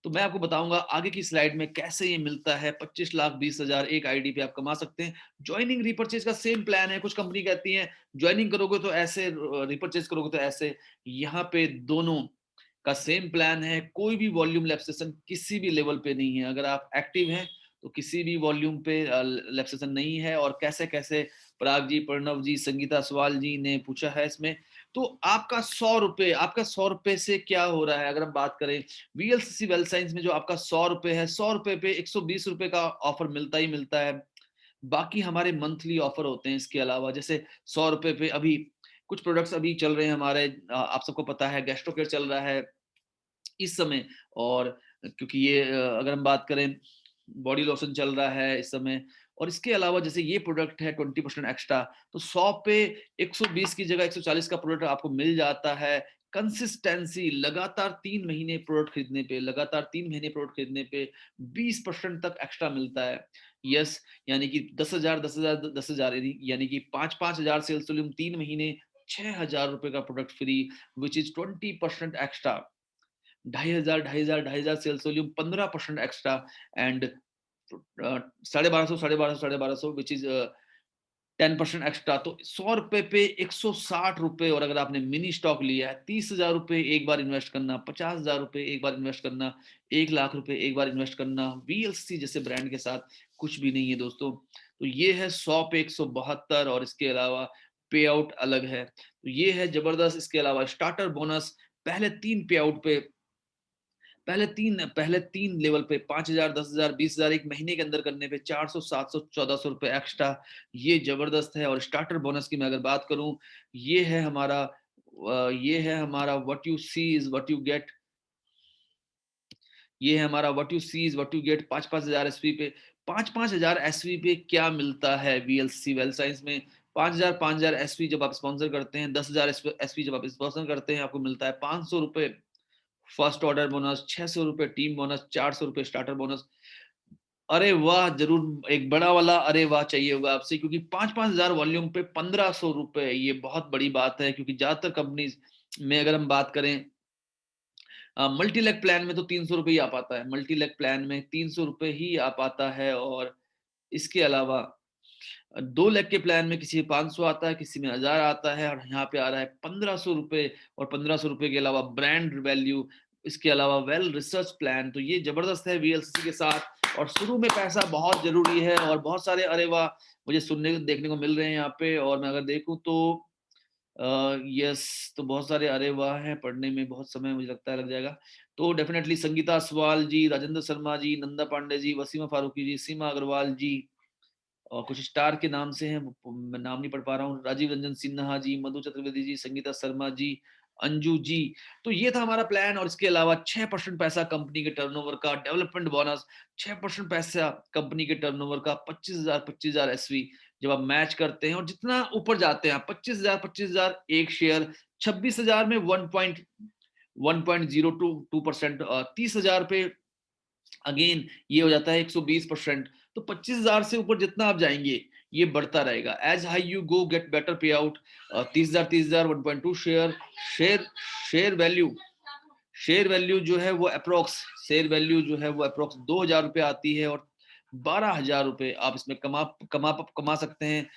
तो मैं आपको बताऊँगा आगे की स्लाइड में कैसे ये मिलता है। 25,20,000 एक आईडी पे आप कमा सकते हैं। जॉइनिंग रिपर्चेज़ का सेम प्लान है। कुछ कंपनी कहती हैं जॉइनिंग करोगे तो ऐसे, रिपर्चेज़ करोगे तो ऐसे। यहाँ पे दोनों का सेम प्लान है। कोई भी वॉल्यूम लैप्सेशन किसी भी लेवल पे नहीं है। अगर आप एक्टिव हैं तो किसी भी वॉल्यूम पे लैप्सेशन नहीं है। और कैसे-कैसे पराग जी, प्रणव जी, संगीता सवाल जी ने पूछा है इसमें। तो आपका ₹100 से क्या हो रहा है? अगर हम बात करें वीएलसीसी वेल्थ साइंस में जो आपका ₹100 है, ₹100 पे ₹120 का ऑफर मिलता ही मिलता है। बाकी हमारे मंथली ऑफर होते हैं इसके अलावा, जैसे ₹100 पे अभी कुछ प्रोडक्ट्स अभी चल रहे हैं हमारे, आप सबको पता है गैस्ट्रो केयर चल रहा है इस समय। और क्योंकि ये अगर हम बात करें बॉडी लोशन चल रहा है इस समय। और इसके अलावा जैसे ये प्रोडक्ट है 20% एक्स्ट्रा, तो 100 पे 120 की जगह 140 का प्रोडक्ट आपको मिल जाता है। कंसिस्टेंसी लगातार 3 महीने प्रोडक्ट खरीदने पे, लगातार 3 महीने प्रोडक्ट खरीदने पे 20% तक एक्स्ट्रा मिलता है। यस, यानी कि 10,000 10,000 10,000 यानी कि 5-5 हज़ार सेल्स वॉल्यूम 3 महीने, ₹6,000 का product free, which is 20% extra. 2,500 2,500 2,500 sales volume 15% extra and 1250 1250 1250 which is 10% extra, तो 100 रुपए पे 160 रुपए। और अगर आपने मिनी स्टॉक लिया है, 30,000 रुपए एक बार इन्वेस्ट करना, 50,000 रुपए एक बार इन्वेस्ट करना, 1 लाख रुपए एक बार इन्वेस्ट करना, वीएलसी जैसे ब्रांड के साथ कुछ भी नहीं है दोस्तों। तो ये है 100 पे 172, और इसके अलावा पे आउट अलग है। तो ये है जबरदस्त। इसके अलावा स्टार्टर बोनस पहले 3 पे आउट पे, पहले तीन लेवल पे 5,000, 10,000, 20,000 एक महीने के अंदर करने पे 400, 700, 1,400 रुपए एक्स्ट्रा। ये जबरदस्त है। और स्टार्टर बोनस की मैं अगर बात करूं, ये है हमारा what you see is what you get. ये है हमारा what you see is what you get. 5,000 SV पे, 5,000 एसवी पे क्या मिलता है वीएलसी वेल साइंस में? 5,000 एसवी जब आप स्पॉन्सर करते हैं, 10,000 एसवी जब आप स्पॉन्सर करते हैं, आपको मिलता है 500 रुपए फर्स्ट ऑर्डर बोनस, 600 रुपए टीम बोनस, 400 रुपए स्टार्टर बोनस। अरे वाह! जरूर एक बड़ा वाला अरे वाह चाहिए होगा आपसे, क्योंकि 5,000 वॉल्यूम पे 1,500 रुपए, ये बहुत बड़ी बात है। क्योंकि ज्यादातर कंपनीज में अगर हम बात करें, मल्टी लेग प्लान में तो 300 रुपए ही आ पाता है। मल्टी लेग प्लान में 300 रुपए ही आ पाता है। और इसके अलावा 2 लेग के प्लान में किसी में 500 आता है, किसी में 1,000 आता है, और यहाँ पे आ रहा है 1,500 रुपए। और 1,500 रुपए के अलावा ब्रांड वैल्यू, इसके अलावा वेल रिसर्च प्लान। तो ये जबरदस्त है वीएलसीसी के साथ। और शुरू में पैसा बहुत जरूरी है, और बहुत सारे अरे वाह मुझे सुनने देखने को मिल रहे हैं यहाँ पे। और मैं अगर देखूं तो यस, तो बहुत सारे अरे वाह हैं, पढ़ने में बहुत समय मुझे लगता है लग जाएगा। तो डेफिनेटली संगीता सवाल जी, राजेंद्र शर्मा जी, नंदा पांडे जी, वसीमा फारूकी जी, सीमा अग्रवाल जी, और कुछ स्टार के नाम से हैं, मैं नाम नहीं पढ़ पा रहा हूँ, राजीव रंजन सिन्हा जी, मधु चतुर्वेदी जी, संगीता शर्मा जी, अंजू जी। तो ये था हमारा प्लान। और इसके अलावा 6% पैसा कंपनी के टर्नओवर का डेवलपमेंट बोनस, 6% पैसा कंपनी के टर्नओवर का, 25,000 एसवी जब आप मैच करते हैं, और जितना ऊपर जाते हैं 25,000 एक शेयर, 26,000 में 1.02%, 30,000 पे अगेन ये हो जाता है 120%। तो 25,000 से ऊपर जितना आप जाएंगे, ये बढ़ता रहेगा। As high you go get better pay out. 30,000 1.2 share. Share share value share value जो है वो अप्रोक्स शेयर वैल्यू जो है वो अप्रोक्स 2,000 रुपए आती है। और 12,000 रुपए आप इसमें कमा सकते हैं।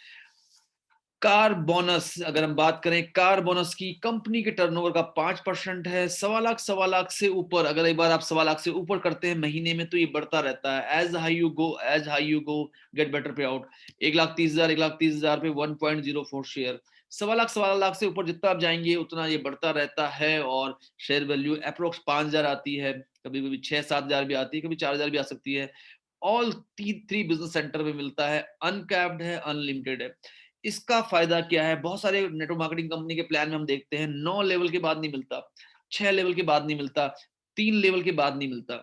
कार बोनस अगर हम बात करें, कार बोनस की कंपनी के टर्नओवर का 5% है। 1,25,000 से ऊपर, अगर एक बार आप 1,25,000 से ऊपर करते हैं महीने में, तो ये बढ़ता रहता है। As high you go get better pay out. 1,30,000 1,30,000 पे 1.04 शेयर। 1,25,000 से ऊपर जितना आप जाएंगे उतना ये बढ़ता रहता है। और शेयर वैल्यू अप्रोक्स 5,000 आती है, कभी कभी 6-7,000 भी आती है, कभी 4,000 भी आ सकती है। ऑल थ्री बिजनेस सेंटर में मिलता है, अनकैप्ड है, अनलिमिटेड है। इसका फायदा क्या है? बहुत सारे नेटवर्क मार्केटिंग कंपनी के प्लान में हम देखते हैं 9 लेवल के बाद नहीं मिलता, 6 लेवल के बाद नहीं मिलता, 3 लेवल के बाद नहीं मिलता।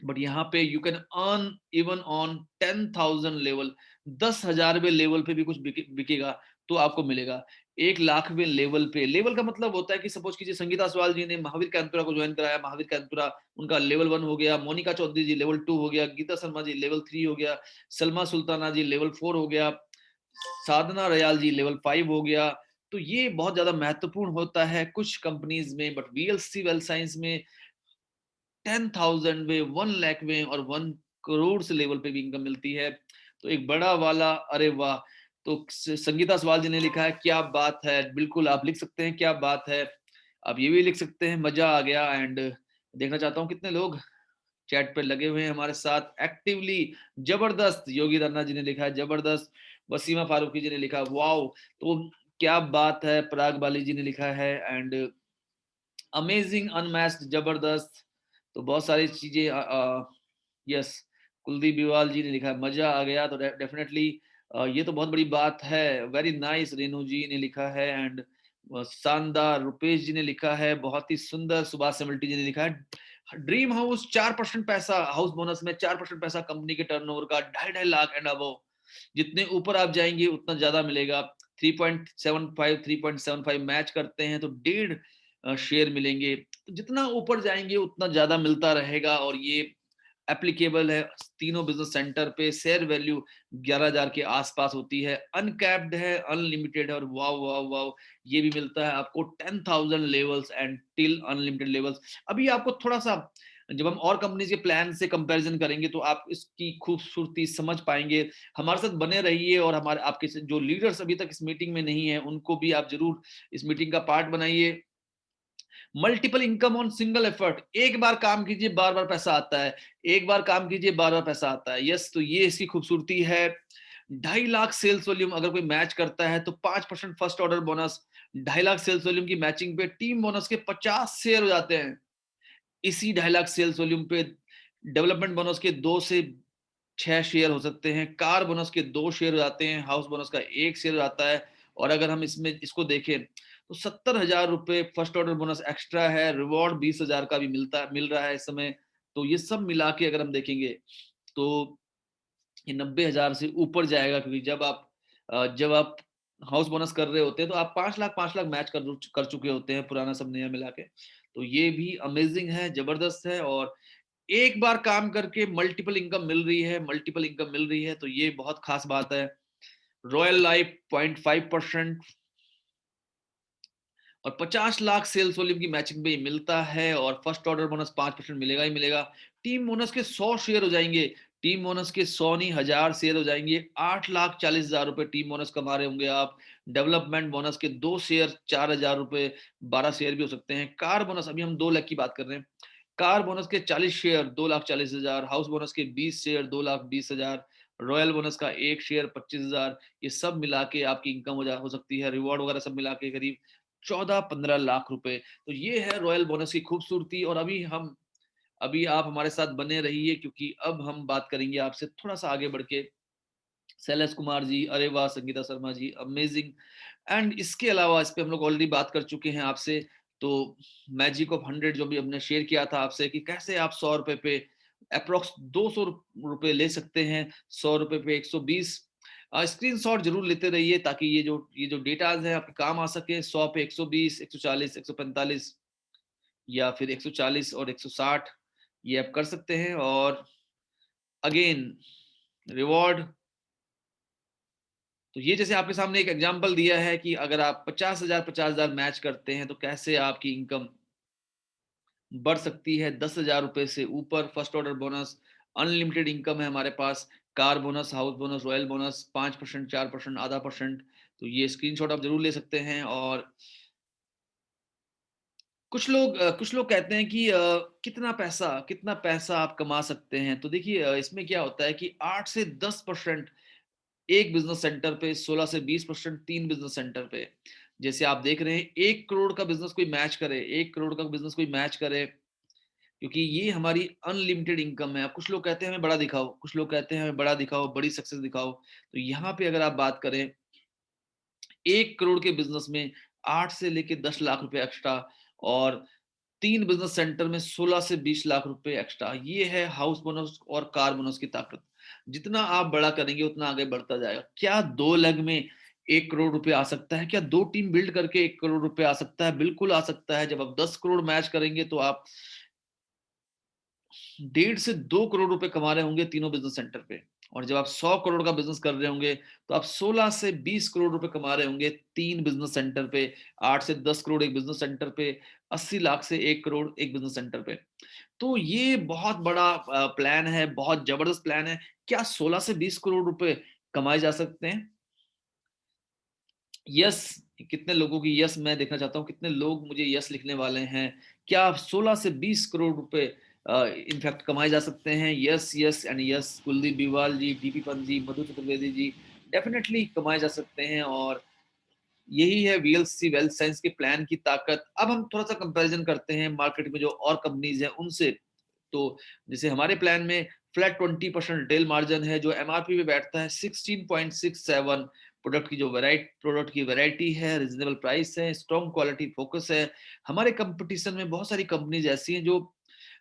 बट यहाँ पे you can earn even on 10,000 level. 10,000वें लेवल पे भी कुछ बिकेगा तो आपको मिलेगा। 1,00,000वें लेवल पे, लेवल का मतलब होता है कि सपोज कीजिए संगीता सवाल जी ने महावीर कैंतुरा को ज्वाइन कराया, महावीर कैंतुरा उनका लेवल 1 हो गया, मोनिका चौधरी जी लेवल 2 हो गया, गीता शर्मा जी लेवल 3 हो गया, सलमा सुल्ताना जी लेवल 4 हो गया, साधना रयाल जी लेवल 5 हो गया। तो ये बहुत ज्यादा महत्वपूर्ण होता है कुछ कंपनीज में। बट वीएलसी वेल साइंस में 10,000 में, 1 लाख में, और 1 करोड़ से लेवल पे भी इनकम मिलती है। तो एक बड़ा वाला अरे वाह। तो संगीता सवाल जी ने लिखा है क्या बात है। बिल्कुल आप लिख सकते हैं क्या बात है। आप ये भी लिख सकते हैं मजा आ गया। एंड देखना चाहता हूँ कितने लोग चैट पे लगे हुए हैं हमारे साथ एक्टिवली। जबरदस्त, योगी रन्ना जी ने लिखा है जबरदस्त, वसीमा फारूकी जी ने लिखा वाओ। तो क्या बात है, पराग बाली जी ने लिखा है एंड अमेजिंग, अनमैच्ड, जबरदस्त। तो बहुत सारी चीजें। यस, कुलदीप बिवाल जी ने लिखा है मजा आ गया। तो डेफिनेटली ये तो बहुत बड़ी बात है। वेरी नाइस, रेनू जी ने लिखा है एंड शानदार, रुपेश जी ने लिखा है बहुत ही सुंदर, सुभाष सेमल्टी जी ने लिखा है ड्रीम हाउस 4% पैसा, हाउस बोनस में 4% पैसा कंपनी के टर्नओवर का, 2.5 लाख एंड अबव। जितने ऊपर आप जाएंगे उतना ज्यादा मिलेगा। 3.75 मैच करते हैं तो 1.5 शेयर मिलेंगे। तो जितना ऊपर जाएंगे उतना ज्यादा मिलता रहेगा। और ये एप्लीकेबल है तीनों बिजनेस सेंटर पे। शेयर वैल्यू 11,000 के आसपास होती है, अनकैप्ड है, अनलिमिटेड है। और वाव वाव वाव, ये भी मिलता है आपको 10,000 levels and till unlimited levels. अभी आपको थोड़ा सा जब हम और कंपनीज के प्लान से कंपैरिजन करेंगे तो आप इसकी खूबसूरती समझ पाएंगे। हमारे साथ बने रहिए और हमारे आपके जो लीडर्स अभी तक इस मीटिंग में नहीं है उनको भी आप जरूर इस मीटिंग का पार्ट बनाइए। Multiple income on single effort, एक बार काम कीजिए बार बार पैसा आता है, एक बार काम कीजिए बार बार पैसा आता है। यस, तो ये इसकी खूबसूरती है। 2.5 लाख सेल्स वॉल्यूम अगर कोई मैच करता है तो 5% first order bonus, 2.5 lakh sales volume की मैचिंग पे टीम बोनस के 50 शेयर हो जाते हैं। इसी 2.5 लाख सेल्स वॉल्यूम पे डेवलपमेंट बोनस के 2 से 6 शेयर हो सकते हैं, कार बोनस के 2 शेयर हो जाते हैं, हाउस बोनस का 1 शेयर हो जाता है। और अगर हम इसमें इसको देखें तो 70,000 रुपए फर्स्ट ऑर्डर बोनस एक्स्ट्रा है, रिवॉर्ड 20,000 का भी मिल रहा है इस समय। तो ये सब मिला के अगर हम देखेंगे तो ये 90,000 से ऊपर जाएगा, क्योंकि जब आप हाउस बोनस कर रहे होते हैं तो आप 5 लाख मैच कर चुके होते हैं, पुराना सब नया मिला के। तो ये भी अमेजिंग है, जबरदस्त है। और एक बार काम करके मल्टीपल इनकम मिल रही है तो ये बहुत खास बात है। रॉयल लाइफ 0.5% और 50 लाख सेल्स वॉल्यूम की मैचिंग पे ये मिलता है, और फर्स्ट ऑर्डर बोनस 5% मिलेगा ही मिलेगा। टीम बोनस के 100 शेयर हो जाएंगे, टीम बोनस के 100 नहीं 1000 शेयर हो जाएंगे, 8,40,000 रुपए टीम बोनस कमा रहे होंगे आप। डेवलपमेंट बोनस के 2 शेयर 4,000 रुपए, 12 शेयर भी हो सकते हैं। कार बोनस, अभी हम 2 लाख की बात कर रहे हैं, कार बोनस के 40 शेयर 2,40,000, हाउस बोनस के 20 शेयर 2,20,000, रॉयल बोनस का 1 शेयर 25,000। ये सब मिला के आपकी इनकम हो सकती है, रिवॉर्ड वगैरह सब मिला के करीब 14-15 लाख रुपए। तो ये है रॉयल बोनस की खूबसूरती। और अभी आप हमारे साथ बने रहिए, क्योंकि अब हम बात करेंगे आपसे थोड़ा सा आगे बढ़ के। शैलेश कुमार जी, अरे वाह, संगीता शर्मा जी, अमेजिंग। एंड इसके अलावा इस पे हम लोग ऑलरेडी बात कर चुके हैं आपसे। तो मैजिक ऑफ 100 जो भी हमने शेयर किया था आपसे कि कैसे आप 100 रुपए पे अप्रोक्स 200 रुपए ले सकते हैं, 100 रुपए पे 120। स्क्रीन शॉट जरूर लेते रहिए ताकि ये जो डेटाज है आपके काम आ सके। 100 पे 120, 140, 145 या फिर 140 और 160 ये आप कर सकते हैं। और अगेन रिवॉर्ड, तो ये जैसे आपके सामने एक एग्जांपल दिया है कि अगर आप 50,000 मैच करते हैं तो कैसे आपकी इनकम बढ़ सकती है 10,000 रुपए से ऊपर। First order bonus, unlimited income है हमारे पास, car bonus, house bonus, royal bonus, 5%, 4%, आधा परसेंट। तो ये स्क्रीनशॉट आप जरूर ले सकते हैं। और कुछ लोग कहते हैं कि कितना पैसा आप कमा सकते हैं। तो देखिए, इसमें क्या होता है कि 8 से 10% एक बिजनेस सेंटर पे, 16 से 20% 3 बिजनेस सेंटर पे। जैसे आप देख रहे हैं 1 करोड़ का बिजनेस कोई मैच करे, 1 करोड़ का बिजनेस कोई मैच करे, क्योंकि ये हमारी अनलिमिटेड इनकम है। अब कुछ लोग कहते हैं हमें बड़ा दिखाओ, कुछ लोग कहते हैं हमें बड़ा दिखाओ, बड़ी सक्सेस दिखाओ। तो यहाँ पे अगर आप बात करें 1 करोड़ के बिजनेस में 8 से लेके 10 लाख रुपए एक्स्ट्रा, और 3 बिजनेस सेंटर में 16 से 20 लाख रुपए एक्स्ट्रा। ये है हाउस बोनस और कार बोनस की ताकत। जितना आप बड़ा करेंगे उतना आगे बढ़ता जाएगा। क्या 2 लेग में 1 करोड़ रुपए आ सकता है? क्या 2 टीम बिल्ड करके 1 करोड़ रुपए आ सकता है? बिल्कुल आ सकता है। जब आप 10 करोड़ मैच करेंगे तो आप 1.5 से 2 करोड़ रुपए कमा रहे होंगे तीनों बिजनेस सेंटर पे। और जब आप 100 करोड़ का बिजनेस कर रहे होंगे तो आप 16 से 20 करोड़ रुपए कमा रहे होंगे 3 बिजनेस सेंटर पे, 8 से 10 करोड़ एक बिजनेस सेंटर पे, 80 लाख से 1 करोड़ एक बिजनेस सेंटर पे। तो ये बहुत बड़ा प्लान है, बहुत जबरदस्त प्लान है। क्या 16 से 20 करोड़ रुपए कमाए जा सकते हैं? यस। कितने लोगों की यस मैं देखना चाहता हूँ, कितने लोग मुझे यस लिखने वाले हैं। क्या 16 से 20 करोड़ रुपए इनफैक्ट कमाए जा सकते हैं? Yes, yes and yes. Kuldeep Biwal ji, DP Pant ji, Madhu Chaturvedi ji, definitely कमाए जा सकते हैं। और यही है वीएलसी वेल्थ साइंस के प्लान की ताकत। अब हम थोड़ा सा कंपैरिजन करते हैं मार्केट में जो और कंपनीज हैं उनसे। तो जैसे हमारे प्लान में फ्लैट 20% रिटेल मार्जिन है, जो एमआरपी पे बैठता है 16.67। प्रोडक्ट की वैरायटी है, रिजनेबल प्राइस है, स्ट्रॉन्ग क्वालिटी फोकस है। हमारे कंपटीशन में बहुत सारी कंपनीज ऐसी हैं जो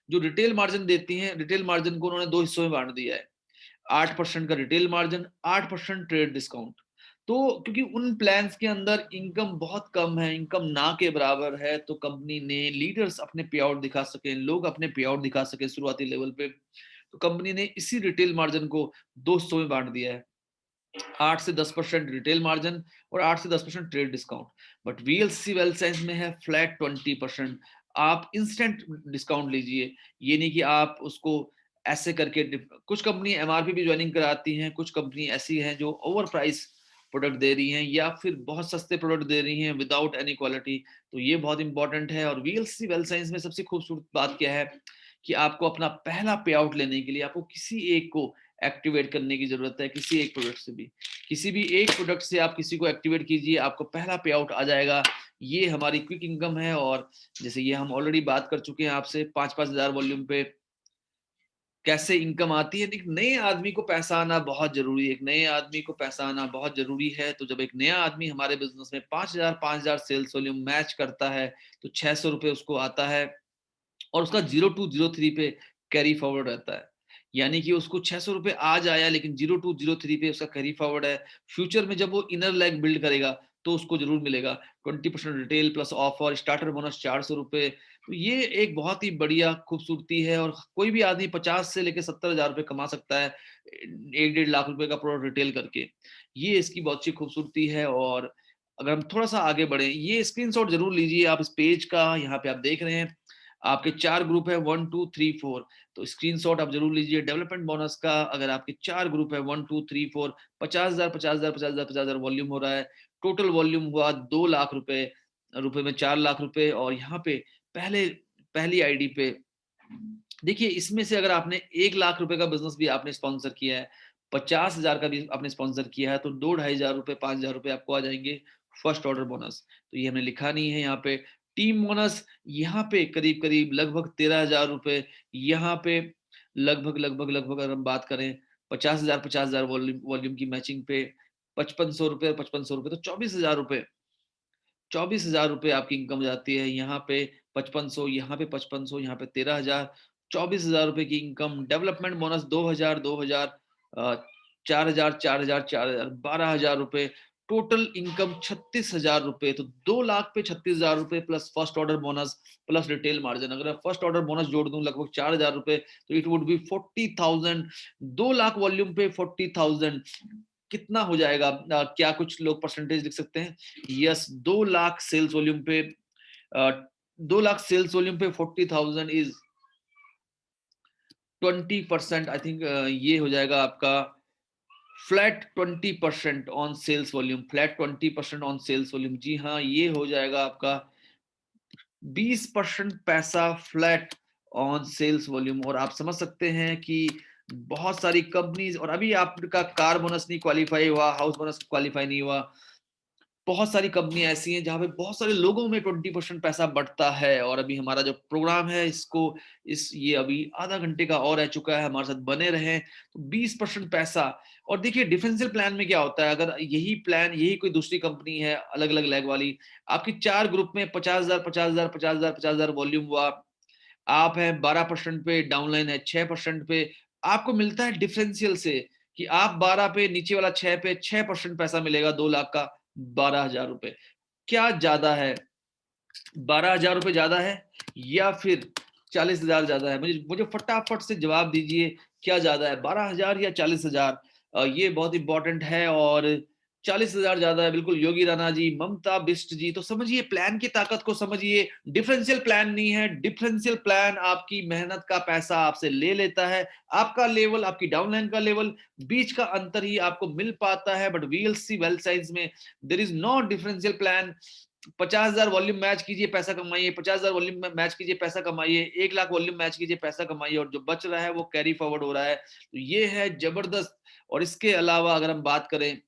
जो रिटेल मार्जिन देती हैं। रिटेल मार्जिन को उन्होंने 2 हिस्सों में बांट दिया है, 8% का रिटेल मार्जिन, 8% ट्रेड डिस्काउंट। तो क्योंकि उन प्लान्स के अंदर इनकम बहुत कम है, इनकम ना के बराबर है, तो कंपनी ने लीडर्स अपने पे आउट दिखा सके, लोग अपने पे आउट दिखा सके शुरुआती लेवल पे, तो कंपनी ने इसी रिटेल मार्जिन को 2 हिस्सों में बांट दिया है, 8 से 10% रिटेल मार्जिन और 8 से 10% trade discount. But VLC wealth science में है फ्लैट 20%, आप इंस्टेंट डिस्काउंट लीजिए। ये नहीं कि आप उसको ऐसे करके कुछ कंपनी एमआरपी भी ज्वाइनिंग कराती हैं, कुछ कंपनी ऐसी हैं जो ओवर प्राइस प्रोडक्ट दे रही हैं या फिर बहुत सस्ते प्रोडक्ट दे रही हैं विदाउट एनी क्वालिटी। तो ये बहुत इंपॉर्टेंट है। और वीएलसी वेल्थ साइंस में सबसे खूबसूरत बात क्या है कि आपको अपना पहला पे आउट लेने के लिए आपको किसी एक को एक्टिवेट करने की जरूरत है, किसी एक प्रोडक्ट से भी। किसी भी एक प्रोडक्ट से आप किसी को एक्टिवेट कीजिए, आपको पहला पे आउट आ जाएगा। ये हमारी क्विक इनकम है। और जैसे ये हम ऑलरेडी बात कर चुके हैं आपसे, 5-5 हज़ार वॉल्यूम पे कैसे इनकम आती है। एक नए आदमी को पैसा आना बहुत जरूरी है, एक नए आदमी को पैसा आना बहुत जरूरी है। तो जब एक नया आदमी हमारे बिजनेस में 5,000 सेल्स वॉल्यूम मैच करता है तो 600 रुपए उसको आता है और उसका 0203 पे कैरी फॉरवर्ड रहता है। यानी कि उसको 600 रुपए आज आया लेकिन 0203 पे उसका कैरी फॉरवर्ड है। फ्यूचर में जब वो इनर लेग बिल्ड करेगा तो उसको जरूर मिलेगा 20% retail plus offer starter bonus 400 रुपए। तो ये एक बहुत ही बढ़िया खूबसूरती है। और कोई भी आदमी 50 से लेकर 70 हज़ार रुपए कमा सकता है 1-1.5 लाख रुपए का प्रोडक्ट रिटेल करके। ये इसकी बहुत अच्छी खूबसूरती है। और अगर हम थोड़ा सा आगे बढ़े, ये स्क्रीनशॉट जरूर लीजिए आप इस पेज का। यहाँ पे आप देख रहे हैं आपके 4 ग्रुप है 1 2 3 4। तो स्क्रीनशॉट आप जरूर लीजिए डेवलपमेंट बोनस का। अगर आपके 4 ग्रुप है 1 2 3 4, 50,000 50,000 50,000 50,000 वॉल्यूम हो रहा है। टोटल वॉल्यूम हुआ 2 लाख रुपए, रुपए में 4 लाख रुपए। और यहाँ पे पहले पहली आईडी पे देखिए, इसमें से अगर आपने 1 लाख रुपए का बिजनेस भी आपने स्पॉन्सर किया है, 50,000 का भी आपने स्पॉन्सर किया है, तो 2-2,500 रुपए 5,000 रुपए आपको आ जाएंगे फर्स्ट ऑर्डर बोनस। तो ये हमने लिखा नहीं है यहाँ पे। टीम बोनस यहाँ पे करीब करीब लगभग 13,000 रुपए। यहाँ पे लगभग अगर हम बात करें 50,000 50,000 वॉल्यूम वॉल्यूम की मैचिंग पे 5500 रुपए और 5500 रुपए, तो 24,000 रुपए, 24,000 रुपए आपकी इनकम जाती है। यहाँ पे 5500, यहाँ पे 5500, यहाँ पे 13,000, 24,000 रुपए की इनकम। डेवलपमेंट बोनस 2,000 2,000, 4,000 4,000 4,000, 12,000 रुपए। टोटल इनकम 36,000 रुपए। तो 2 लाख पे 36,000 रुपए plus first order bonus plus retail margin. अगर मैं फर्स्ट ऑर्डर बोनस जोड़ दूं लगभग 4,000 रुपए, तो it would be 40,000। 2 lakh volume पे 40,000 कितना हो जाएगा? क्या कुछ लोग परसेंटेज लिख सकते हैं? यस, 2 लाख सेल्स वॉल्यूम पे 2 लाख सेल्स वॉल्यूम पे 40,000 इज 20%। आई थिंक ये हो जाएगा आपका flat 20% on sales volume. Flat 20% on sales volume, जी हाँ, ये हो जाएगा आपका 20% पैसा फ्लैट ऑन सेल्स वॉल्यूम। और आप समझ सकते हैं कि बहुत सारी कंपनीज, और अभी आपका कार बोनस नहीं क्वालिफाई हुआ, हाउस बोनस क्वालिफाई नहीं हुआ, बहुत सारी कंपनियां ऐसी हैं जहां पे बहुत सारे लोगों में 20% पैसा बढ़ता है। और अभी हमारा जो प्रोग्राम है इसको ये अभी आधा घंटे का और रह चुका है, हमारे साथ बने रहें। तो 20% पैसा। और देखिए डिफरेंशियल प्लान में क्या होता है, अगर यही प्लान यही कोई दूसरी कंपनी है अलग अलग लैग वाली, आपकी 4 ग्रुप में 50,000 50,000 50,000 50,000 वॉल्यूम हुआ, आप है 12% पे, डाउनलाइन है 6% पे, आपको मिलता है डिफरेंशियल से कि आप 12 पे, नीचे वाला 6 पे 6% पैसा मिलेगा 2 लाख का 12,000 रुपए। क्या ज्यादा है? 12,000 रुपए ज्यादा है या फिर 40,000 ज्यादा है? मुझे मुझे फटाफट से जवाब दीजिए, क्या ज्यादा है, 12,000 या 40,000? ये बहुत इंपॉर्टेंट है। और 40,000 ज्यादा है बिल्कुल। योगी राणा जी, ममता बिष्ट जी, तो समझिए प्लान की ताकत को समझिए। डिफरेंशियल प्लान नहीं है, डिफरेंशियल प्लान आपकी मेहनत का पैसा आपसे ले लेता है। आपका लेवल, आपकी डाउनलाइन का लेवल, बीच का अंतर ही आपको मिल पाता है। बट वीएलसी वेल्थ साइंस में there is no differential plan. 50,000 volume match कीजिए पैसा कमाइए, 50,000 वॉल्यूम मैच कीजिए पैसा कमाइए, 1 लाख वॉल्यूम मैच कीजिए पैसा कमाइए, और जो बच रहा है वो कैरी फॉरवर्ड हो रहा है। तो ये है जबरदस्त। और इसके अलावा अगर हम बात करें,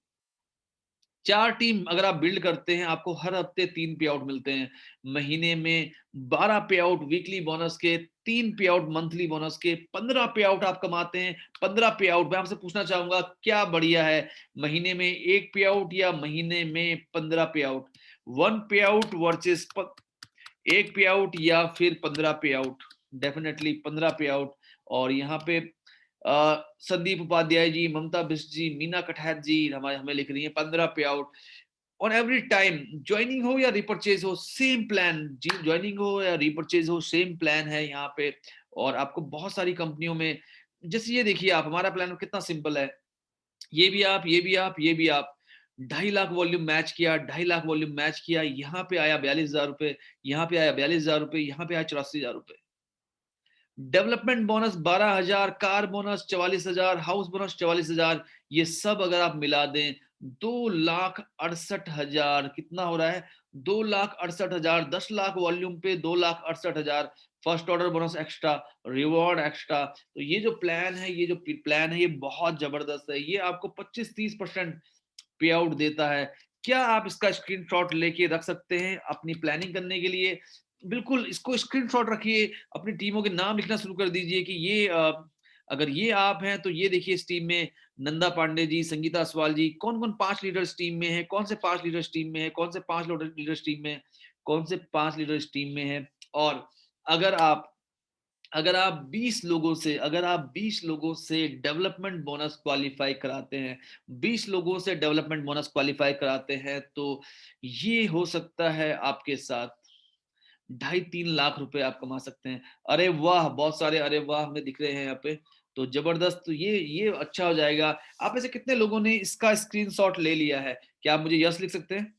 4 टीम अगर आप बिल्ड करते हैं, आपको हर हफ्ते 3 पे आउट मिलते हैं, महीने में 12 पे आउट वीकली बोनस के, 3 पे आउट मंथली बोनस के, 15 पे आउट आप कमाते हैं। 15 पे आउट मैं आपसे पूछना चाहूंगा क्या बढ़िया है, महीने में 1 पे आउट या महीने में 15 पे आउट? 1 पे आउट वर्सेस 1 पे आउट या फिर 15 पे आउट? डेफिनेटली 15 पे आउट। और यहाँ पे संदीप उपाध्याय जी, ममता बिष्ट जी, मीना कठैत जी हमारे हमें लिख रही है 15 पे out on every time. Joining हो या रिपर्चेज हो सेम प्लान, जी ज्वाइनिंग हो या रिपर्चेज हो सेम प्लान है यहाँ पे। और आपको बहुत सारी कंपनियों में, जैसे ये देखिए आप, हमारा प्लान कितना सिंपल है, ये भी आप, ये भी आप, ये भी आप। 2.5 लाख वॉल्यूम मैच किया, 2.5 लाख वॉल्यूम मैच किया, यहाँ पे आया 42,000 रुपए, यहाँ पे आया 42,000 रुपए, यहाँ पे आया 84,000 रुपए। Development bonus 12,000, car bonus 44,000, house bonus 44,000, ये सब अगर आप मिला दें 2,68,000 कितना हो रहा है? 2,68,000, 10 लाख वॉल्यूम पे 2,68,000, first order bonus extra, reward extra. तो ये जो प्लान है, ये जो प्लान है, ये बहुत जबरदस्त है। ये आपको 25-30% पे आउट देता है। क्या आप इसका स्क्रीनशॉट लेके रख सकते हैं अपनी प्लानिंग करने के लिए? बिल्कुल इसको स्क्रीनशॉट रखिए, अपनी टीमों के नाम लिखना शुरू कर दीजिए कि ये अगर ये आप हैं तो ये देखिए इस टीम में नंदा पांडे जी, संगीता असवाल जी, कौन-कौन 5 लीडर्स टीम में हैं, कौन से 5 लीडर्स टीम में हैं, कौन से 5 लीडर्स टीम में हैं, कौन से 5 लीडर्स टीम में हैं। और अगर आप अगर आप 20 लोगों से डेवलपमेंट बोनस क्वालीफाई कराते हैं, 20 लोगों से डेवलपमेंट बोनस क्वालीफाई कराते हैं, तो ये हो सकता है आपके साथ 2.5-3 लाख रुपए आप कमा सकते हैं। अरे वाह! बहुत सारे अरे वाह! हमें दिख रहे हैं यहाँ पे। तो जबरदस्त, तो ये अच्छा हो जाएगा। आप में से कितने लोगों ने इसका स्क्रीनशॉट ले लिया है? क्या आप मुझे यस लिख सकते हैं?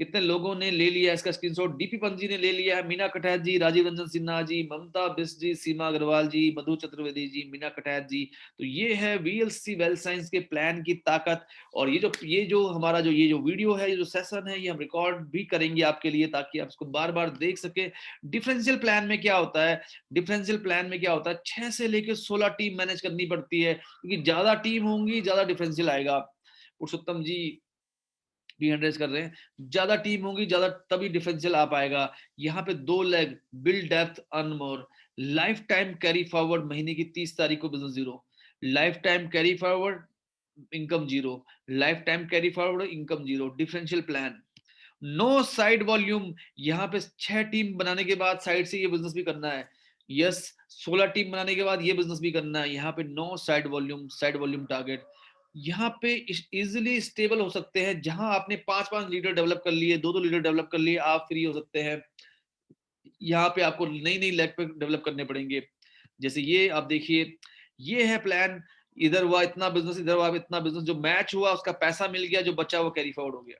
कितने लोगों ने ले लिया इसका स्क्रीनशॉट? डीपी पंत जी ने ले लिया है, मीना कटैत जी, राजीव रंजन सिन्हा जी, ममता बिस्ट जी, सीमा अग्रवाल जी, मधु चतुर्वेदी जी, मीना कटैत जी। तो ये है वीएलसी वेल्थ साइंस के प्लान की ताकत। और ये जो हमारा ये जो वीडियो है, ये जो सेशन है, ये हम रिकॉर्ड भी करेंगे आपके लिए ताकि आप इसको बार बार देख सके। डिफरेंशियल प्लान में क्या होता है? डिफरेंशियल प्लान में क्या होता है? 6 से लेकर 16 टीम मैनेज करनी पड़ती है, क्योंकि ज्यादा टीम होंगी ज्यादा डिफरेंशियल आएगा। पुरुषोत्तम जी भी हैंड कर रहे हैं, ज्यादा टीम होगी ज्यादा तभी डिफरेंशियल आ पाएगा। यहाँ पे 2 leg, build depth, earn more, life time carry forward, महीने की 30 तारीख को business zero, life time carry forward income zero, life time carry forward income zero, differential plan. No side volume, यहाँ पे 6 टीम बनाने के बाद साइड से ये बिजनेस भी करना है। यस, 16 टीम बनाने के बाद ये बिजनेस भी करना है। यहाँ पे नो साइड वॉल्यूम टारगेट। यहाँ पे इजिली स्टेबल हो सकते हैं, जहां आपने 5-5 लीडर डेवलप कर लिए, 2-2 लीडर डेवलप कर लिए, आप फ्री हो सकते हैं। यहाँ पे आपको नई नई लेग पे डेवलप करने पड़ेंगे। जैसे ये आप देखिए, ये है प्लान। इधर हुआ इतना बिजनेस, इधर हुआ इतना बिजनेस, जो मैच हुआ उसका पैसा मिल गया, जो बचा वो कैरी फॉरवर्ड हो गया।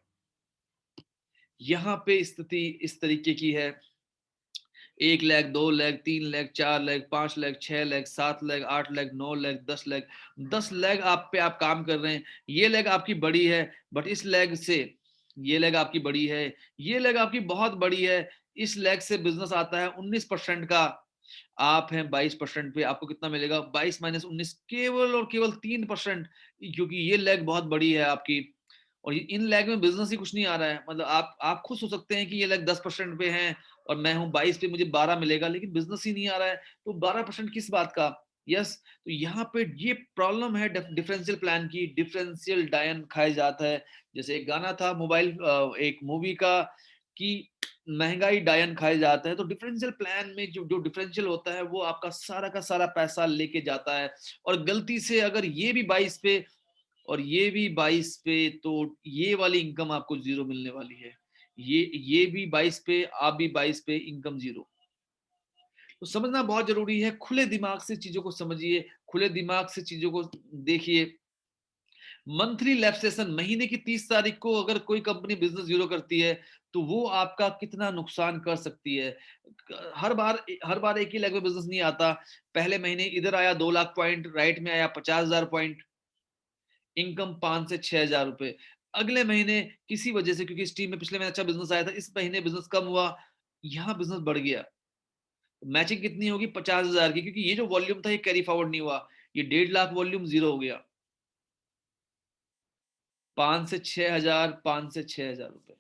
यहाँ पे स्थिति इस तरीके की है। 1 leg, 2 leg, 3 leg, 4 leg, 5 leg, 6 leg, 7 leg, 8 leg, 9 leg, 10 leg, 10 leg आप पे आप काम कर रहे हैं। ये लेग आपकी बड़ी है, बट इस लेग से ये लेग आपकी बड़ी है, ये लेग आपकी बहुत बड़ी है। इस लेग से बिजनेस आता है 19% का, आप हैं 22% पे। आपको कितना मिलेगा? 22 - 19, केवल और केवल 3%, क्योंकि ये लेग बहुत बड़ी है आपकी। और इन लेग में बिजनेस ही कुछ नहीं आ रहा है। मतलब आप खुश हो सकते हैं कि ये लेग 10% पे हैं और मैं हूं 22 पे, मुझे 12 मिलेगा, लेकिन बिजनेस ही नहीं आ रहा है। तो 12% किस बात का? यस, तो यहाँ पे ये प्रॉब्लम है डिफरेंशियल प्लान की। डिफरेंशियल डायन खाया जाता है। जैसे एक गाना था मोबाइल, एक मूवी का, कि महंगाई डायन खाए जाते हैं। तो डिफरेंशियल प्लान में जो जो डिफरेंशियल होता है वो आपका सारा का सारा पैसा लेके जाता है। और गलती से अगर ये भी 22 पे और ये भी 22 पे, तो ये वाली इनकम आपको जीरो मिलने वाली है। ये भी 22 पे, आप भी 22 पे, इनकम जीरो। तो समझना बहुत जरूरी है। खुले दिमाग से चीजों को समझिए, खुले दिमाग से चीजों को देखिए। मंथली लैब सेशन, महीने की 30 तारीख को अगर कोई कंपनी बिजनेस जीरो करती है, तो वो आपका कितना नुकसान कर सकती है। हर बार एक ही लेग में बिजनेस नहीं आता। पहले महीने इधर आया 2 लाख पॉइंट, राइट में आया 50,000 पॉइंट, इनकम 5 से 6 हजार रुपए। अगले महीने किसी वजह से, क्योंकि इस टीम में पिछले महीने अच्छा बिजनेस आया था, इस महीने बिजनेस कम हुआ, यहाँ बिजनेस बढ़ गया। मैचिंग कितनी होगी? 50,000 की, क्योंकि ये जो वॉल्यूम था ये कैरी फॉरवर्ड नहीं हुआ। ये 1.5 लाख वॉल्यूम जीरो हो गया। 5 से 6 हजार, 5 से 6 हजार रुपए,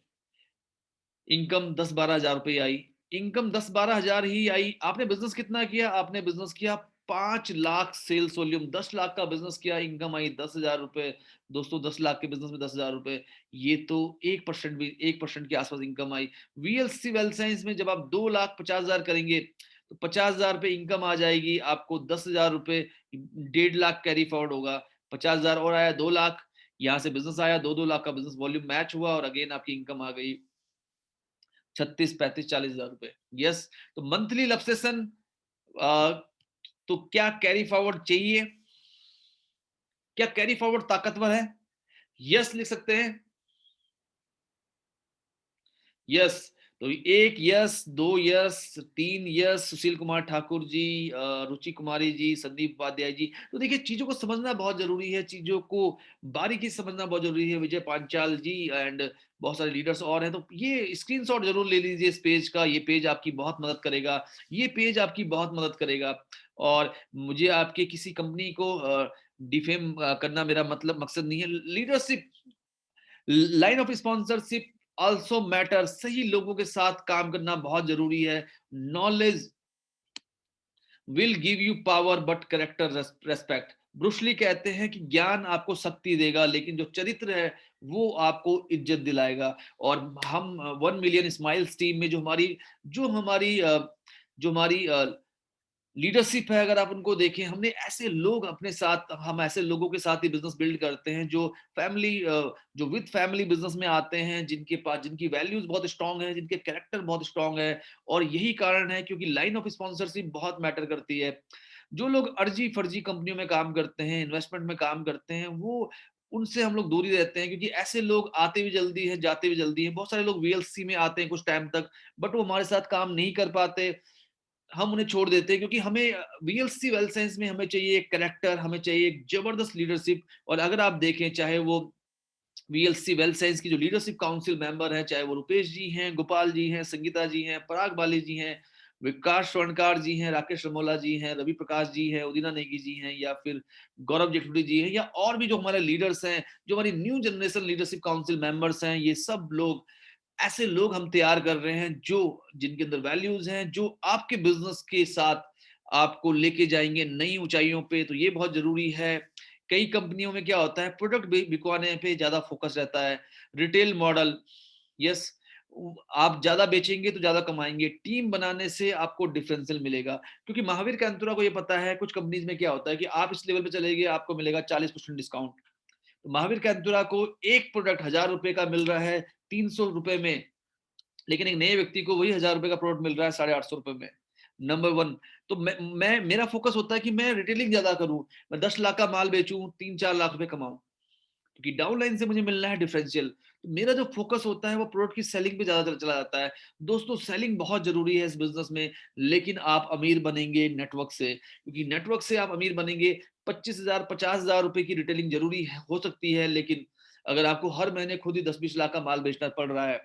इनकम 10-12 हजार रुपए आई। इनकम 10-12 हजार ही आई। आपने बिजनेस कितना किया? आपने बिजनेस किया 5 लाख सेल्स वॉल्यूम, 10 लाख का बिजनेस किया, इनकम आई 10 हजार रुपए। दोस्तों 10 लाख के बिजनेस में 10 हजार रुपए, ये तो 1% भी, 1% के आसपास इनकम आई। वीएलसी वेल्थ साइंस में जब आप 2,50,000 करेंगे तो 50,000 रुपए इनकम आ जाएगी आपको। 10 हजार रुपए, 1.5 लाख कैरी फॉरवर्ड होगा। 50,000 और आया, 2 लाख। यहाँ से बिजनेस आया, 2-2 लाख का बिजनेस वॉल्यूम मैच हुआ, और अगेन आपकी इनकम आ गई 36, 35, 40 हजार रुपए। यस, तो मंथली लब्सेशन। तो क्या कैरी फॉरवर्ड चाहिए? क्या कैरी फॉरवर्ड ताकतवर है? यस लिख सकते हैं। यस, तो एक यस, 2 यस, 3 यस, सुशील कुमार ठाकुर जी, रुचि कुमारी जी, संदीप उपाध्याय जी। तो देखिए चीज़ों को समझना बहुत ज़रूरी है, चीज़ों को बारीकी से समझना बहुत ज़रूरी है। विजय पांचाल जी एंड बहुत सारे लीडर्स और हैं, तो ये स्क्रीनशॉट ज़रूर ले लीजिए इस पेज का, ये पेज आपकी बहुत मदद करेगा, ये पेज आपकी बहुत मदद करेगा। और मुझे आपके किसी कंपनी को डिफेम करना मेरा मतलब मकसद नहीं है। Leadership, line of sponsorship also matter. सही लोगों के साथ काम करना बहुत जरूरी है। Knowledge will give you power but character respect. Bruce Lee कहते हैं कि ज्ञान आपको शक्ति देगा, लेकिन जो चरित्र है वो आपको इज्जत दिलाएगा। और हम 1 मिलियन स्माइल्स टीम में जो हमारी जो हमारी लीडरशिप है, अगर आप उनको देखें, हमने ऐसे लोग अपने साथ, हम ऐसे लोगों के साथ ही बिजनेस बिल्ड करते हैं जो फैमिली जो विद फैमिली बिजनेस में आते हैं, जिनके पास, जिनकी वैल्यूज बहुत स्ट्रांग है, जिनके कैरेक्टर बहुत स्ट्रांग है। और यही कारण है क्योंकि लाइन ऑफ स्पॉन्सरशिप बहुत मैटर करती है। जो लोग अर्जी फर्जी कंपनियों में काम करते हैं, इन्वेस्टमेंट में काम करते हैं, वो उनसे हम लोग दूरी रहते हैं, क्योंकि ऐसे लोग आते भी जल्दी है, जाते भी जल्दी है। बहुत सारे लोग वीएलसी में आते हैं कुछ टाइम तक, बट वो हमारे साथ काम नहीं कर पाते, हम उन्हें छोड़ देते हैं, क्योंकि हमें वीएलसी वेल साइंस में हमें चाहिए एक करेक्टर, हमें चाहिए एक जबरदस्त लीडरशिप। और अगर आप देखें, चाहे वो वीएलसी वेल साइंस की जो लीडरशिप काउंसिल मेंबर हैं, चाहे वो रुपेश जी हैं, गोपाल जी हैं, संगीता जी हैं, पराग बाली जी हैं, विकास स्वर्णकार जी हैं, राकेश रमोला जी हैं, रवि प्रकाश जी हैं, उदिना नेगी जी हैं, या फिर गौरव जेठुड़ी जी हैं, या और भी जो हमारे लीडर्स हैं, जो हमारी new generation leadership council members हैं, ये सब लोग, ऐसे लोग हम तैयार कर रहे हैं जो, जिनके अंदर वैल्यूज हैं, जो आपके बिजनेस के साथ आपको लेके जाएंगे नई ऊंचाइयों पे। तो ये बहुत जरूरी है। कई कंपनियों में क्या होता है, प्रोडक्ट बिकवाने पे ज्यादा फोकस रहता है। रिटेल मॉडल, यस, आप ज्यादा बेचेंगे तो ज्यादा कमाएंगे, टीम बनाने से आपको डिफरेंशियल मिलेगा। क्योंकि महावीर कैंतुरा को ये पता है, कुछ कंपनीज में क्या होता है कि आप इस लेवल पे चले गए, आपको मिलेगा 40% डिस्काउंट। तो महावीर कैंतुरा को एक प्रोडक्ट 1000 रुपए का मिल रहा है 300 रुपए में, लेकिन एक नए व्यक्ति को वही 1000 रुपए का प्रोडक्ट मिल रहा है 850 रुपए में। Number one. तो मैं मेरा फोकस होता है कि मैं रिटेलिंग ज्यादा करूं, मैं 10 लाख का माल बेचूं, 3-4 लाख रुपए कमाऊं, क्योंकि डाउनलाइन से मुझे मिलना है डिफरेंशियल। तो मेरा जो फोकस होता है वो प्रोडक्ट की सेलिंग पे ज्यादा चला जाता है। दोस्तों, सेलिंग बहुत जरूरी है इस बिजनेस में, लेकिन आप अमीर बनेंगे नेटवर्क से, क्योंकि नेटवर्क से आप अमीर बनेंगे। 25,000 50,000 रुपए की रिटेलिंग जरूरी है, हो सकती है, लेकिन अगर आपको हर महीने खुद ही 10-20 लाख का माल बेचना पड़ रहा है,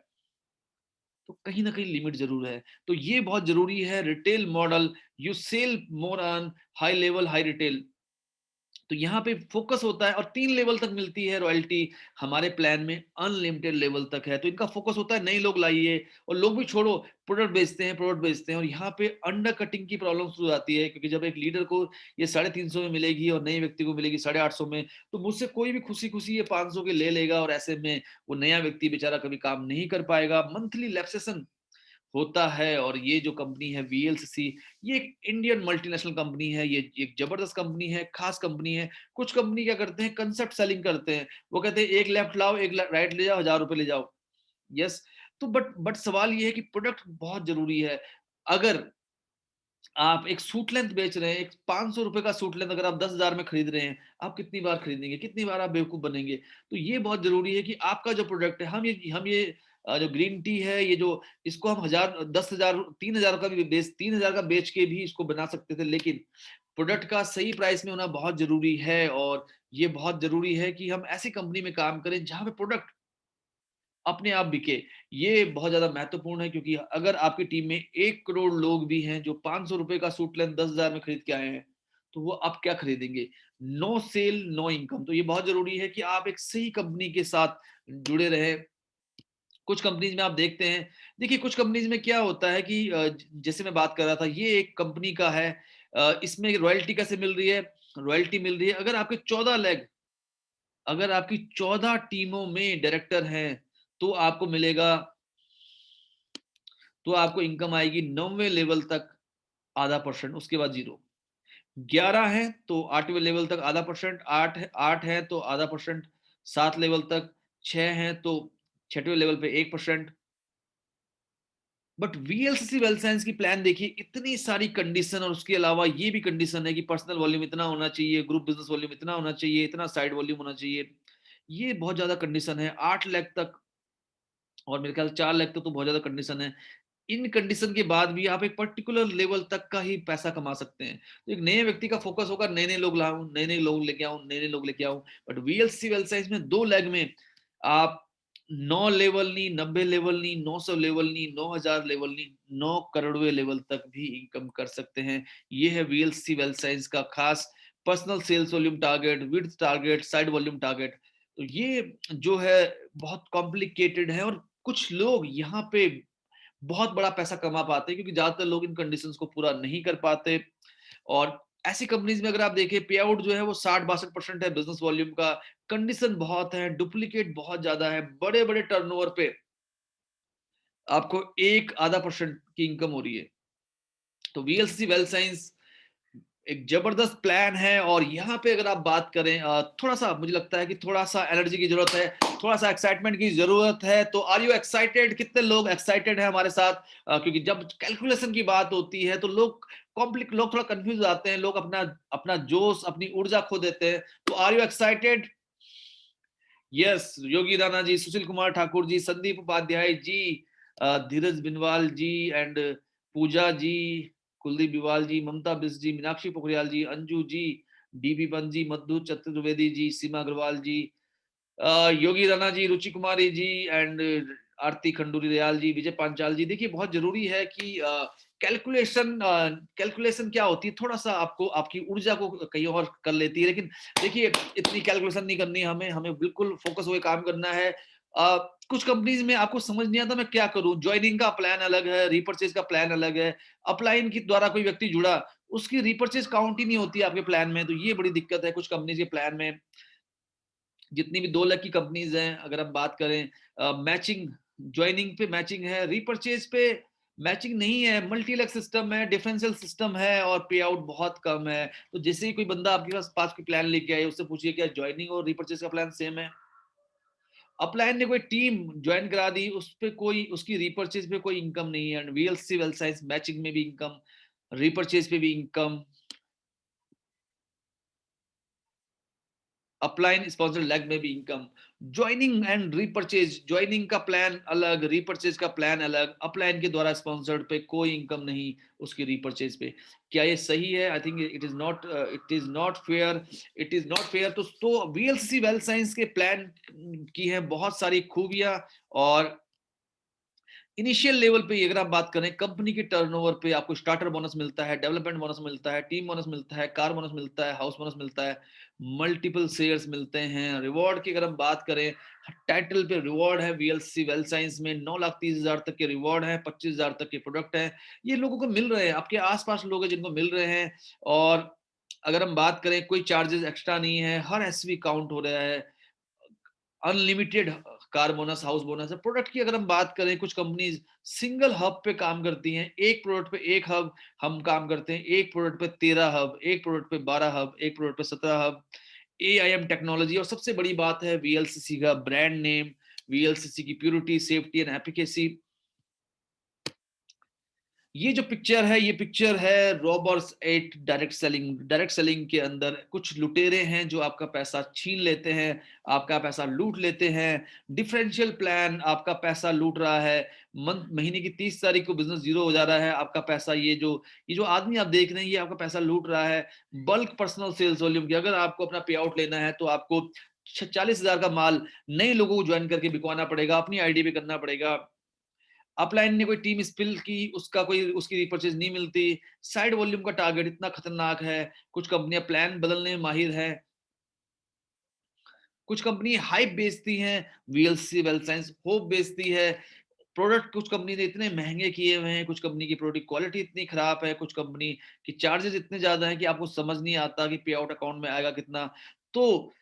तो कहीं ना कहीं लिमिट जरूर है। तो ये बहुत जरूरी है, retail model, you sell more on high level, high retail. तो यहाँ पे फोकस होता है, और 3 लेवल तक मिलती है रॉयल्टी हमारे प्लान में, अनलिमिटेड लेवल तक है। तो इनका फोकस होता है नए लोग लाइए, और लोग भी छोड़ो, प्रोडक्ट बेचते हैं, प्रोडक्ट बेचते हैं। और यहाँ पे अंडर कटिंग की प्रॉब्लम शुरू आती है, क्योंकि जब एक लीडर को ये 350 में मिलेगी और नए व्यक्ति को मिलेगी 850 में, तो मुझसे कोई भी खुशी खुशी ये 500 के ले लेगा, और ऐसे में वो नया व्यक्ति बेचारा कभी काम नहीं कर पाएगा, मंथली लैप्सेशन होता है। और ये जो कंपनी है वीएलसीसी, ये एक इंडियन मल्टीनेशनल कंपनी है, ये एक जबरदस्त कंपनी है, खास कंपनी है। कुछ कंपनी क्या करते हैं, कंसेप्ट सेलिंग करते हैं, वो कहते हैं एक लेफ्ट लाओ, एक राइट ले जाओ, 1000 रुपए ले जाओ। यस। तो बट सवाल ये है कि प्रोडक्ट बहुत जरूरी है। अगर आप एक सूट लेंथ बेच रहे हैं, एक 500 रुपए का सूट लेंथ अगर आप 10,000 में खरीद रहे हैं, आप कितनी बार खरीदेंगे, कितनी बार आप बेवकूफ बनेंगे। तो ये बहुत जरूरी है कि आपका जो प्रोडक्ट है, हम ये जो ग्रीन टी है, ये जो, इसको हम 1000 10,000 3,000 का भी बेच, 3,000 का बेच के भी इसको बना सकते थे, लेकिन प्रोडक्ट का सही प्राइस में होना बहुत जरूरी है। और ये बहुत जरूरी है कि हम ऐसी कंपनी में काम करें जहां पे प्रोडक्ट अपने आप बिके। ये बहुत ज्यादा महत्वपूर्ण है, क्योंकि अगर आपकी टीम में 1 करोड़ लोग भी हैं जो 500 रुपए का सूट लेंथ 10,000 में खरीद के आए हैं, तो वो अब क्या खरीदेंगे। No sale no income. तो ये बहुत जरूरी है कि आप एक सही कंपनी के साथ जुड़े रहे। कुछ कंपनीज में आप देखते हैं, देखिए कुछ कंपनीज में क्या होता है कि जैसे मैं बात कर रहा था, ये एक कंपनी का है, इसमें रॉयल्टी कैसे मिल रही है, रॉयल्टी मिल रही है अगर आपकी 14 टीमों में डायरेक्टर हैं, तो आपको मिलेगा, तो आपको इनकम आएगी 9वें लेवल तक ½ %, उसके बाद जीरो। 11 है तो 8वें लेवल तक ½ %, 8 है तो ½ %, 7 लेवल तक, 6 है तो 6वें लेवल पे 1%। बट वीएलसीसी वेल्थ साइंस की प्लान देखिए, इतनी सारी कंडीशन, और उसके अलावा ये भी कंडीशन है कि पर्सनल वॉल्यूम इतना होना चाहिए, ग्रुप बिजनेस वॉल्यूम इतना होना चाहिए, इतना साइड वॉल्यूम होना चाहिए। ये बहुत ज़्यादा कंडीशन है, 8 लाख तक और मेरे ख्याल से 4 लाख तक तो बहुत ज़्यादा कंडीशन है। इन कंडीशन के बाद भी आप एक पर्टिकुलर लेवल तक का ही पैसा कमा सकते हैं। तो एक नए व्यक्ति का फोकस होगा नए-नए लोग लाऊँ, नए-नए लोग लेके आऊँ, नए-नए लोग लेके आऊँ। बट वीएलसी वेल साइंस में 2 लेग में आप 9 लेवल नहीं, 90 लेवल नहीं, 900 लेवल नहीं, 9000 लेवल नहीं, 9 करोड़वें लेवल तक भी इनकम कर सकते हैं। ये है वीएलसी वेल साइंस का खास personal sales volume target, width target, side volume target. तो ये जो है बहुत कॉम्प्लिकेटेड है और कुछ लोग यहाँ पे बहुत बड़ा पैसा कमा पाते हैं क्योंकि ज्यादातर लोग इन कंडीशंस को पूरा नहीं कर पाते। और ऐसी कंपनीज में अगर आप देखें पे आउट जो है वो 60-62% है बिजनेस वॉल्यूम का। कंडीशन बहुत है, डुप्लीकेट बहुत ज्यादा है, बड़े बड़े टर्नओवर पे आपको एक आधा परसेंट की इनकम हो रही है। तो वीएलसी वेल साइंस एक जबरदस्त प्लान है और यहाँ पे अगर आप बात करें थोड़ा सा मुझे लगता है कि थोड़ा सा एनर्जी की जरूरत है, थोड़ा सा एक्साइटमेंट की जरूरत है। तो आर यू एक्साइटेड? कितने लोग एक्साइटेड है हमारे साथ? क्योंकि जब कैलकुलेशन की बात होती है तो लोग थोड़ा कंफ्यूज आते हैं, लोग अपना अपना जोश अपनी ऊर्जा खो देते हैं। तो are you excited? Yes, Yogi Rana ji, Sushil Kumar Thakur ji, Sandeep Upadhyay ji, Dheeraj Binwal ji and Pooja ji, Kuldeep Biwal ji, Mamta Bisht ji, Meenakshi Pokhriyal ji, Anju ji, DB Pant ji, Madhu Chaturvedi ji, Seema Agarwal ji, Yogi Rana ji, Ruchi Kumari ji and Aarti Khanduri Dayal ji, Vijay Panchal ji. देखिए बहुत जरूरी है कि कैलकुलेशन कैलकुलेशन क्या होती है, थोड़ा सा आपको आपकी ऊर्जा को कहीं और कर लेती है। लेकिन देखिए इतनी कैलकुलेशन नहीं करनी है हमें, हमें बिल्कुल फोकस हुए काम करना है। कुछ कंपनीज में आपको समझ नहीं आता मैं क्या करूं, ज्वाइनिंग का प्लान अलग है, रिपर्चेज का प्लान अलग है, अपलाइन के द्वारा कोई व्यक्ति जुड़ा उसकी रिपर्चेज काउंट ही नहीं होती है आपके प्लान में। तो ये बड़ी दिक्कत है कुछ कंपनीज के प्लान में। जितनी भी 2 लाख की कंपनीज हैं अगर हम बात करें, मैचिंग ज्वाइनिंग पे मैचिंग है, रिपर्चेज पे मैचिंग नहीं है, मल्टी लैक सिस्टम है, डिफरेंशियल सिस्टम है और पे आउट बहुत कम है। तो जैसे ही कोई बंदा आपके पास 5 की प्लान लेके आए उससे पूछिए क्या ज्वाइनिंग और रिपर्चेज का प्लान सेम है? अपलाइन ने कोई टीम ज्वाइन करा दी, उस पे कोई उसकी रिपर्चेज पे कोई इनकम नहीं है। And VLC well science matching में भी इनकम, रिपर्चेज पे भी इनकम, अपलाइन स्पॉन्सर्ड लेग में भी income. Joining and repurchase, joining का प्लान अलग, रिपर्चेज का प्लान अलग, अपलाइन के द्वारा स्पॉन्सर्ड पे कोई इनकम नहीं उसकी रिपर्चेज पे। क्या ये सही है? I think it is not fair, it is not fair. तो वीएलसी वेल साइंस के प्लान की है बहुत सारी खूबियां। और इनिशियल लेवल पे अगर आप बात करें कंपनी के टर्नओवर पे आपको स्टार्टर बोनस मिलता है, डेवलपमेंट बोनस मिलता है, टीम बोनस मिलता है, कार बोनस मिलता है, हाउस बोनस मिलता है, मल्टीपल शेयर्स मिलते हैं। रिवॉर्ड की अगर हम बात करें, टाइटल पे रिवॉर्ड है वीएलसी वेल साइंस में, 9,30,000 तक के रिवॉर्ड है, 25,000 तक के प्रोडक्ट है। ये लोगों को मिल रहे हैं, आपके आसपास लोग हैं जिनको मिल रहे हैं। और अगर हम बात करें कोई चार्जेस एक्स्ट्रा नहीं है, हर एसवी काउंट हो रहा है, unlimited car bonus, house bonus है। प्रोडक्ट की अगर हम बात करें, कुछ कंपनीज सिंगल हब पे काम करती हैं, एक प्रोडक्ट पे एक हब हम काम करते हैं, एक प्रोडक्ट पे 13 हब, एक प्रोडक्ट पे 12 हब, एक प्रोडक्ट पे 17 हब। एआईएम टेक्नोलॉजी और सबसे बड़ी बात है वीएलसीसी का ब्रांड नेम, वीएलसीसी की प्योरिटी, सेफ्टी एंड एफिकेसी। ये जो पिक्चर है ये पिक्चर है robbers at direct selling. Direct selling के अंदर कुछ लुटेरे हैं जो आपका पैसा छीन लेते हैं, आपका पैसा लूट लेते हैं। डिफरेंशियल प्लान आपका पैसा लूट रहा है। महीने की 30 तारीख को बिजनेस जीरो हो जा रहा है, आपका पैसा ये जो आदमी आप देख रहे हैं ये आपका पैसा लूट रहा है। बल्क पर्सनल सेल्स वॉल्यूम की अगर आपको अपना पे आउट लेना है तो आपको 40,000 का माल नए लोगों को ज्वाइन करके बिकवाना पड़ेगा, अपनी आईडी पे करना पड़ेगा। अपलाइन ने कोई टीम स्पिल की, उसका कोई उसकी रिपर्चेज नहीं मिलती। साइड वॉल्यूम का टारगेट इतना खतरनाक है, कुछ कंपनियां प्लान बदलने में माहिर है, कुछ कंपनी हाइप बेचती हैं, वीएलसी वेल साइंस होप बेचती है। प्रोडक्ट कुछ कंपनी ने इतने महंगे किए हुए हैं, कुछ कंपनी की प्रोडक्ट क्वालिटी इतनी खराब है, कुछ कंपनी की चार्जेस इतने ज्यादा हैं कि आपको समझ नहीं आता कि पे आउट अकाउंट में आएगा कितना। तो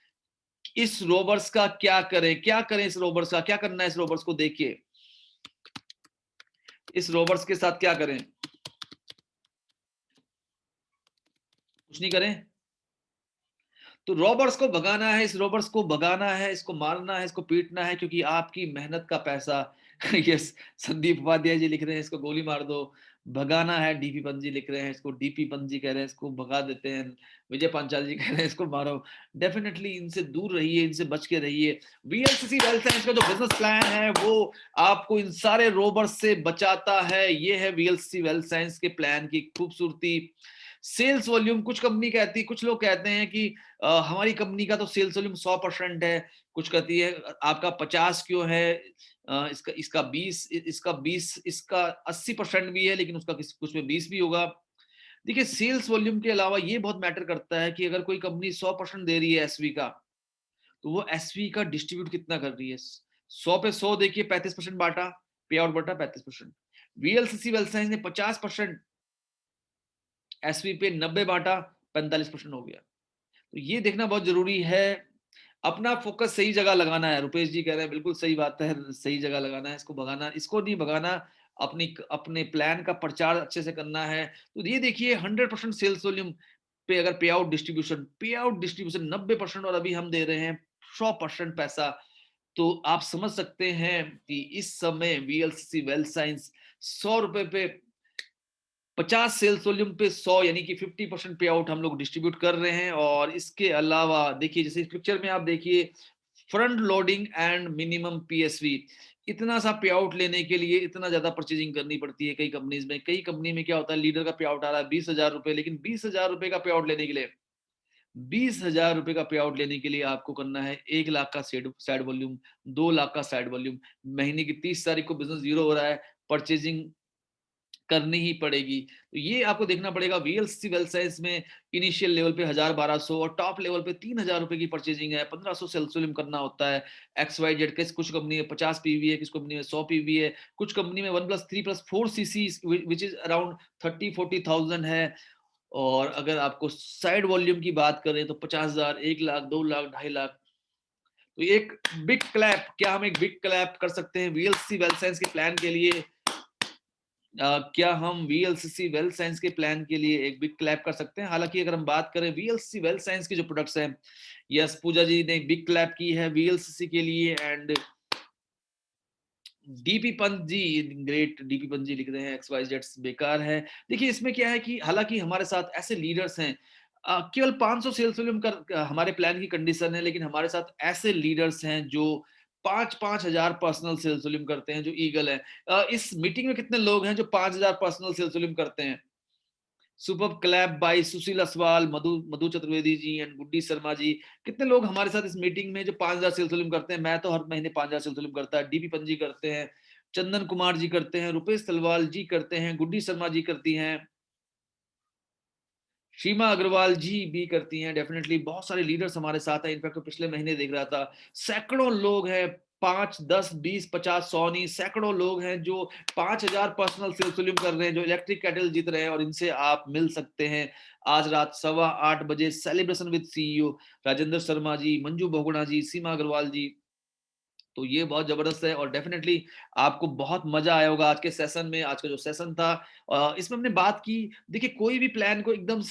इस रोबर्स का क्या करें, क्या करें इस रोबर्स का, क्या करना है इस रोबर्स को? देखिए इस रोबर्स के साथ क्या करें, कुछ नहीं करें। तो रॉबर्ट्स को भगाना है, इस रॉबर्ट्स को भगाना है, इसको मारना है, इसको पीटना है, क्योंकि आपकी मेहनत का पैसा यस, संदीप उपाध्याय जी लिख रहे हैं इसको गोली मार दो। भगाना है, डीपी पंजी लिख रहे हैं, इसको डीपी पंजी कह रहे हैं, इसको भगा देते हैं। विजय पांचाल जी कह रहे हैं इसको मारो। डेफिनिटली इनसे दूर रहिए, इनसे बच के रहिए। वीएलसीसी वेल्थ साइंस का जो बिजनेस प्लान है वो आपको इन सारे रोबर्स से बचाता है। ये है वीएलसीसी वेल्थ साइंस के प्लान की खूबसूरती। सेल्स वॉल्यूम, कुछ कंपनी कहती है, कुछ लोग कहते हैं कि हमारी कंपनी का तो सेल्स वॉल्यूम 100% है, कुछ कहती है आपका 50 क्यों है, इसका इसका 20, इसका 20, इसका 80% भी है, लेकिन उसका कुछ में 20 भी होगा। देखिए सेल्स वॉल्यूम के अलावा ये बहुत मैटर करता है कि अगर कोई कंपनी 100% दे रही है एसवी का, तो वो एसवी का डिस्ट्रीब्यूट कितना कर रही है। 100 पे 100 देखिए 35% बांटा, पे आउट बढ़ा 35%। वीएलसीसी वेल्थ साइंस ने 50% एसवी पे 90 बांटा, 45% हो गया। तो ये देखना बहुत जरूरी है। अपना फोकस सही जगह लगाना है। रुपेश जी कह रहे हैं बिल्कुल सही बात है, सही जगह लगाना है, इसको भगाना, इसको नहीं भगाना, अपनी अपने प्लान का प्रचार अच्छे से करना है। तो ये देखिए 100% सेल्स वॉल्यूम पे अगर पे आउट डिस्ट्रीब्यूशन 90% और अभी हम दे रहे हैं 100% पैसा, तो आप समझ सकते हैं कि इस समय वीएलसीसी वेल्थ साइंस 100 रुपए पे 50 सेल्स वॉल्यूम पे 100 यानी कि 50% पे आउट हम लोग डिस्ट्रीब्यूट कर रहे हैं। और इसके अलावा देखिए जैसे इस पिक्चर में आप देखिए front loading and minimum PSV, इतना सा पे आउट लेने के लिए इतना ज्यादा परचेजिंग करनी पड़ती है कई कंपनीज में। कई कंपनी में क्या होता है, लीडर का पे आउट आ रहा है 20,000 रुपए, लेकिन 20,000 रुपए का पे आउट लेने के लिए 20,000 रुपए का पे आउट लेने के लिए आपको करना है 1 लाख का साइड वॉल्यूम, 2 लाख का साइड वॉल्यूम। महीने की 30 तारीख को बिजनेस जीरो हो रहा है, परचेजिंग करनी ही पड़ेगी। तो ये आपको देखना पड़ेगा। वीएलसीसी वेल्थ साइंस में इनिशियल लेवल पे 1,000-1,200 और टॉप लेवल पे 3,000 रुपए की परचेजिंग है, 1,500 सेल्स वॉल्यूम करना होता है। एक्स वाई जेड के कुछ कंपनी में 50 पीवी है, किस कंपनी में 100 पीवी है, कुछ कंपनी में 1+3+4 सीसी विच इज अराउंड 30-40,000 है। और अगर आपको साइड वॉल्यूम की बात करें तो 50,000, 1 लाख, 2 लाख, 2.5 लाख। तो एक बिग क्लैप, क्या हम एक बिग क्लैप कर सकते हैं वीएलसीसी वेल्थ साइंस के प्लान के लिए? क्या हम वीएलसीसी वेल्थ साइंस के प्लान के लिए एक बिग क्लैप कर सकते हैं? हालांकि अगर हम बात करें वीएलसीसी वेल्थ साइंस के जो प्रोडक्ट्स हैं, यस पूजा जी ने एक बिग क्लैप की है वीएलसीसी के लिए। And DP Pant ji, great, DP Pant ji लिख रहे हैं एक्स वाई जेड बेकार है। देखिए इसमें क्या है कि हालांकि हमारे साथ ऐसे लीडर्स हैं, केवल 500 सेल्स वॉल्यूम कर हमारे प्लान की कंडीशन है, लेकिन हमारे साथ ऐसे लीडर्स हैं जो 5,000 पर्सनल सेल्स वॉल्यूम करते हैं, जो ईगल है। इस मीटिंग में कितने लोग हैं जो 5,000 पर्सनल सेल्स वॉल्यूम करते हैं? Super clap by Sushil Aswal, Madhu Madhu Chaturvedi ji and Guddi Sharma ji. कितने लोग हमारे साथ इस मीटिंग में जो 5,000 सेल्स वॉल्यूम करते हैं? मैं तो हर महीने 5,000 सेल्स वॉल्यूम करता है, डीपी पंजी करते हैं, चंदन कुमार जी करते हैं, रुपेश तलवाल जी करते हैं, गुड्डी शर्मा जी करती हैं, सीमा अग्रवाल जी भी करती हैं। डेफिनेटली बहुत सारे लीडर्स हमारे साथ हैं। इनफैक्ट पिछले महीने देख रहा था सैकड़ों लोग हैं, 5, 10, 20, 50, 100 नहीं, सैकड़ों लोग हैं जो 5,000 पर्सनल सेल्स वॉल्यूम कर रहे हैं, जो इलेक्ट्रिक कैटल जीत रहे हैं। और इनसे आप मिल सकते हैं आज रात 8:15 बजे celebration with CEO, Rajendra Sharma ji, Manju Bahuguna ji, Seema Agarwal ji. तो ये बहुत जबरदस्त है और डेफिनेटली आपको बहुत मजा आया होगा आज के सेशन में। आज का जो सेशन था इसमें हमने बात की। देखिए कोई भी प्लान को एकदम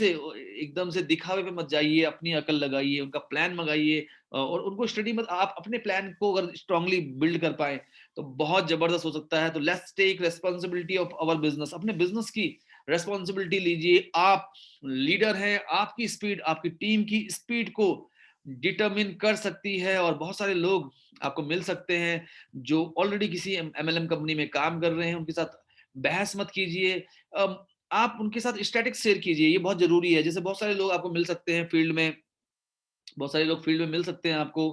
से दिखावे पे मत जाइए, अपनी अकल लगाइए, उनका प्लान मंगाइए और उनको स्टडी मत, आप अपने प्लान को अगर स्ट्रांगली बिल्ड कर पाए तो बहुत जबरदस्त हो सकता है। तो let's take responsibility of our business, अपने बिजनेस की रेस्पॉन्सिबिलिटी लीजिए। आप लीडर हैं, आपकी स्पीड आपकी टीम की स्पीड को डिटरमिन कर सकती है। और बहुत सारे लोग आपको मिल सकते हैं जो ऑलरेडी किसी एमएलएम कंपनी में काम कर रहे हैं, उनके साथ बहस मत कीजिए। आप उनके साथ स्टैटिक्स शेयर कीजिए, ये बहुत जरूरी है। जैसे बहुत सारे लोग आपको मिल सकते हैं फील्ड में, बहुत सारे लोग फील्ड में मिल सकते हैं आपको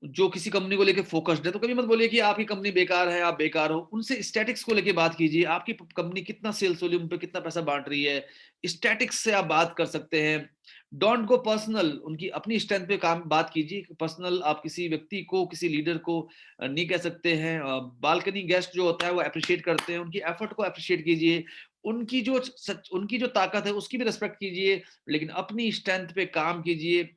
जो किसी कंपनी को लेके फोकस्ड है। तो कभी मत बोलिए कि आपकी कंपनी बेकार है, आप बेकार हो। उनसे स्टैटिक्स को लेके बात कीजिए, आपकी कंपनी कितना सेल्स वॉल्यूम पे कितना पैसा बांट रही है, स्टैटिक्स से आप बात कर सकते हैं। डोंट गो पर्सनल, उनकी अपनी स्ट्रेंथ पे काम बात कीजिए। पर्सनल आप किसी व्यक्ति को, किसी लीडर को नहीं कह सकते हैं। बालकनी गेस्ट जो होता है वो अप्रिशिएट करते हैं, उनकी एफर्ट को अप्रिशिएट कीजिए। उनकी जो ताकत है उसकी भी रेस्पेक्ट कीजिए, लेकिन अपनी स्ट्रेंथ पे काम कीजिए।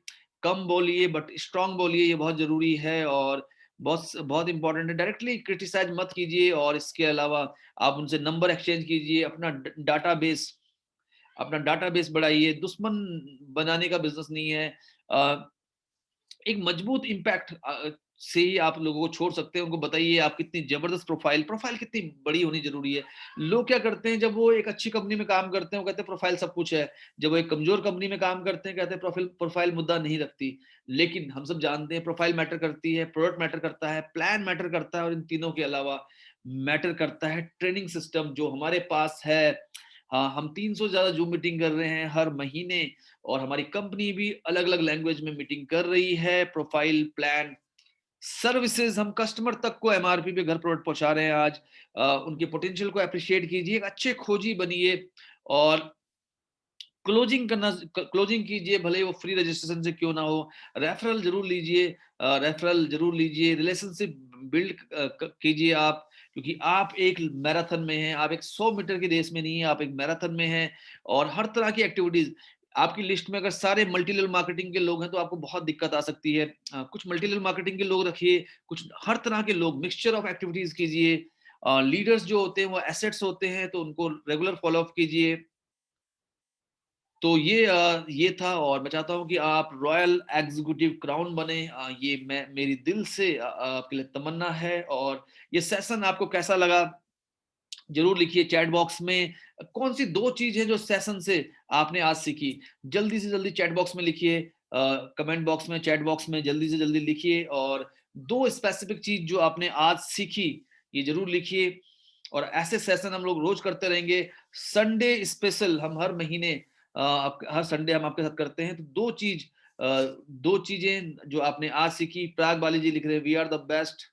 कम बोलिए बट स्ट्रांग बोलिए, ये बहुत जरूरी है और बहुत बहुत इंपॉर्टेंट है। डायरेक्टली क्रिटिसाइज मत कीजिए। और इसके अलावा आप उनसे नंबर एक्सचेंज कीजिए, अपना डाटाबेस बढ़ाइए। दुश्मन बनाने का बिजनेस नहीं है। एक मजबूत इम्पैक्ट से ही आप लोगों को छोड़ सकते हैं। उनको बताइए आप कितनी ज़बरदस्त प्रोफ़ाइल कितनी बड़ी होनी ज़रूरी है। लोग क्या करते हैं, जब वो एक अच्छी कंपनी में काम करते हैं, वो कहते हैं प्रोफ़ाइल सब कुछ है। जब वो एक कमज़ोर कंपनी में काम करते हैं, कहते हैं प्रोफ़ाइल मुद्दा नहीं रखती। लेकिन हम सब जानते हैं प्रोफ़ाइल मैटर करती है, प्रोडक्ट मैटर करता है, प्लान मैटर करता है, और इन तीनों के अलावा मैटर करता है ट्रेनिंग सिस्टम जो हमारे पास है। हाँ, हम 300 से ज़्यादा ज़ूम मीटिंग कर रहे हैं हर महीने, और हमारी कंपनी भी अलग-अलग लैंग्वेज में मीटिंग कर रही है। प्रोफ़ाइल, प्लान, सर्विसेज, हम कस्टमर तक को एमआरपी पे घर प्रोडक्ट पहुंचा रहे हैं आज। उनके पोटेंशियल को अप्रिशिएट कीजिए, एक अच्छे खोजी बनिए, और क्लोजिंग कीजिए, भले ही वो फ्री रजिस्ट्रेशन से क्यों ना हो। रेफरल जरूर लीजिए, रिलेशनशिप बिल्ड कीजिए आप, क्योंकि आप एक मैराथन में हैं, आप एक 100 मीटर की रेस में नहीं है, आप एक मैराथन में हैं। और हर तरह की एक्टिविटीज आपकी लिस्ट में, अगर सारे मल्टी लेवल मार्केटिंग के लोग हैं तो आपको बहुत दिक्कत आ सकती है। कुछ मल्टी लेवल मार्केटिंग के लोग रखिए, कुछ हर तरह के लोग, मिक्सचर ऑफ एक्टिविटीज कीजिए। लीडर्स जो होते हैं वो एसेट्स होते हैं, तो उनको रेगुलर फॉलो अप कीजिए। तो ये था, और मैं चाहता हूँ कि आप रॉयल एग्जीक्यूटिव क्राउन बने। ये मैं मेरी दिल से आपके लिए तमन्ना है। और ये सेशन आपको कैसा लगा जरूर लिखिए चैट बॉक्स में। कौन सी 2 चीज है जो सेशन से आपने आज सीखी, जल्दी से जल्दी चैट बॉक्स में लिखिए, कमेंट बॉक्स में, चैट बॉक्स में जल्दी से जल्दी लिखिए। और 2 स्पेसिफिक चीज जो आपने आज सीखी, ये जरूर लिखिए। और ऐसे सेशन हम लोग रोज करते रहेंगे। संडे स्पेशल हम हर महीने, हर संडे हम आपके साथ करते हैं। तो 2 चीजें जो आपने आज सीखी। प्राग बाली जी लिख रहे हैं we are the best.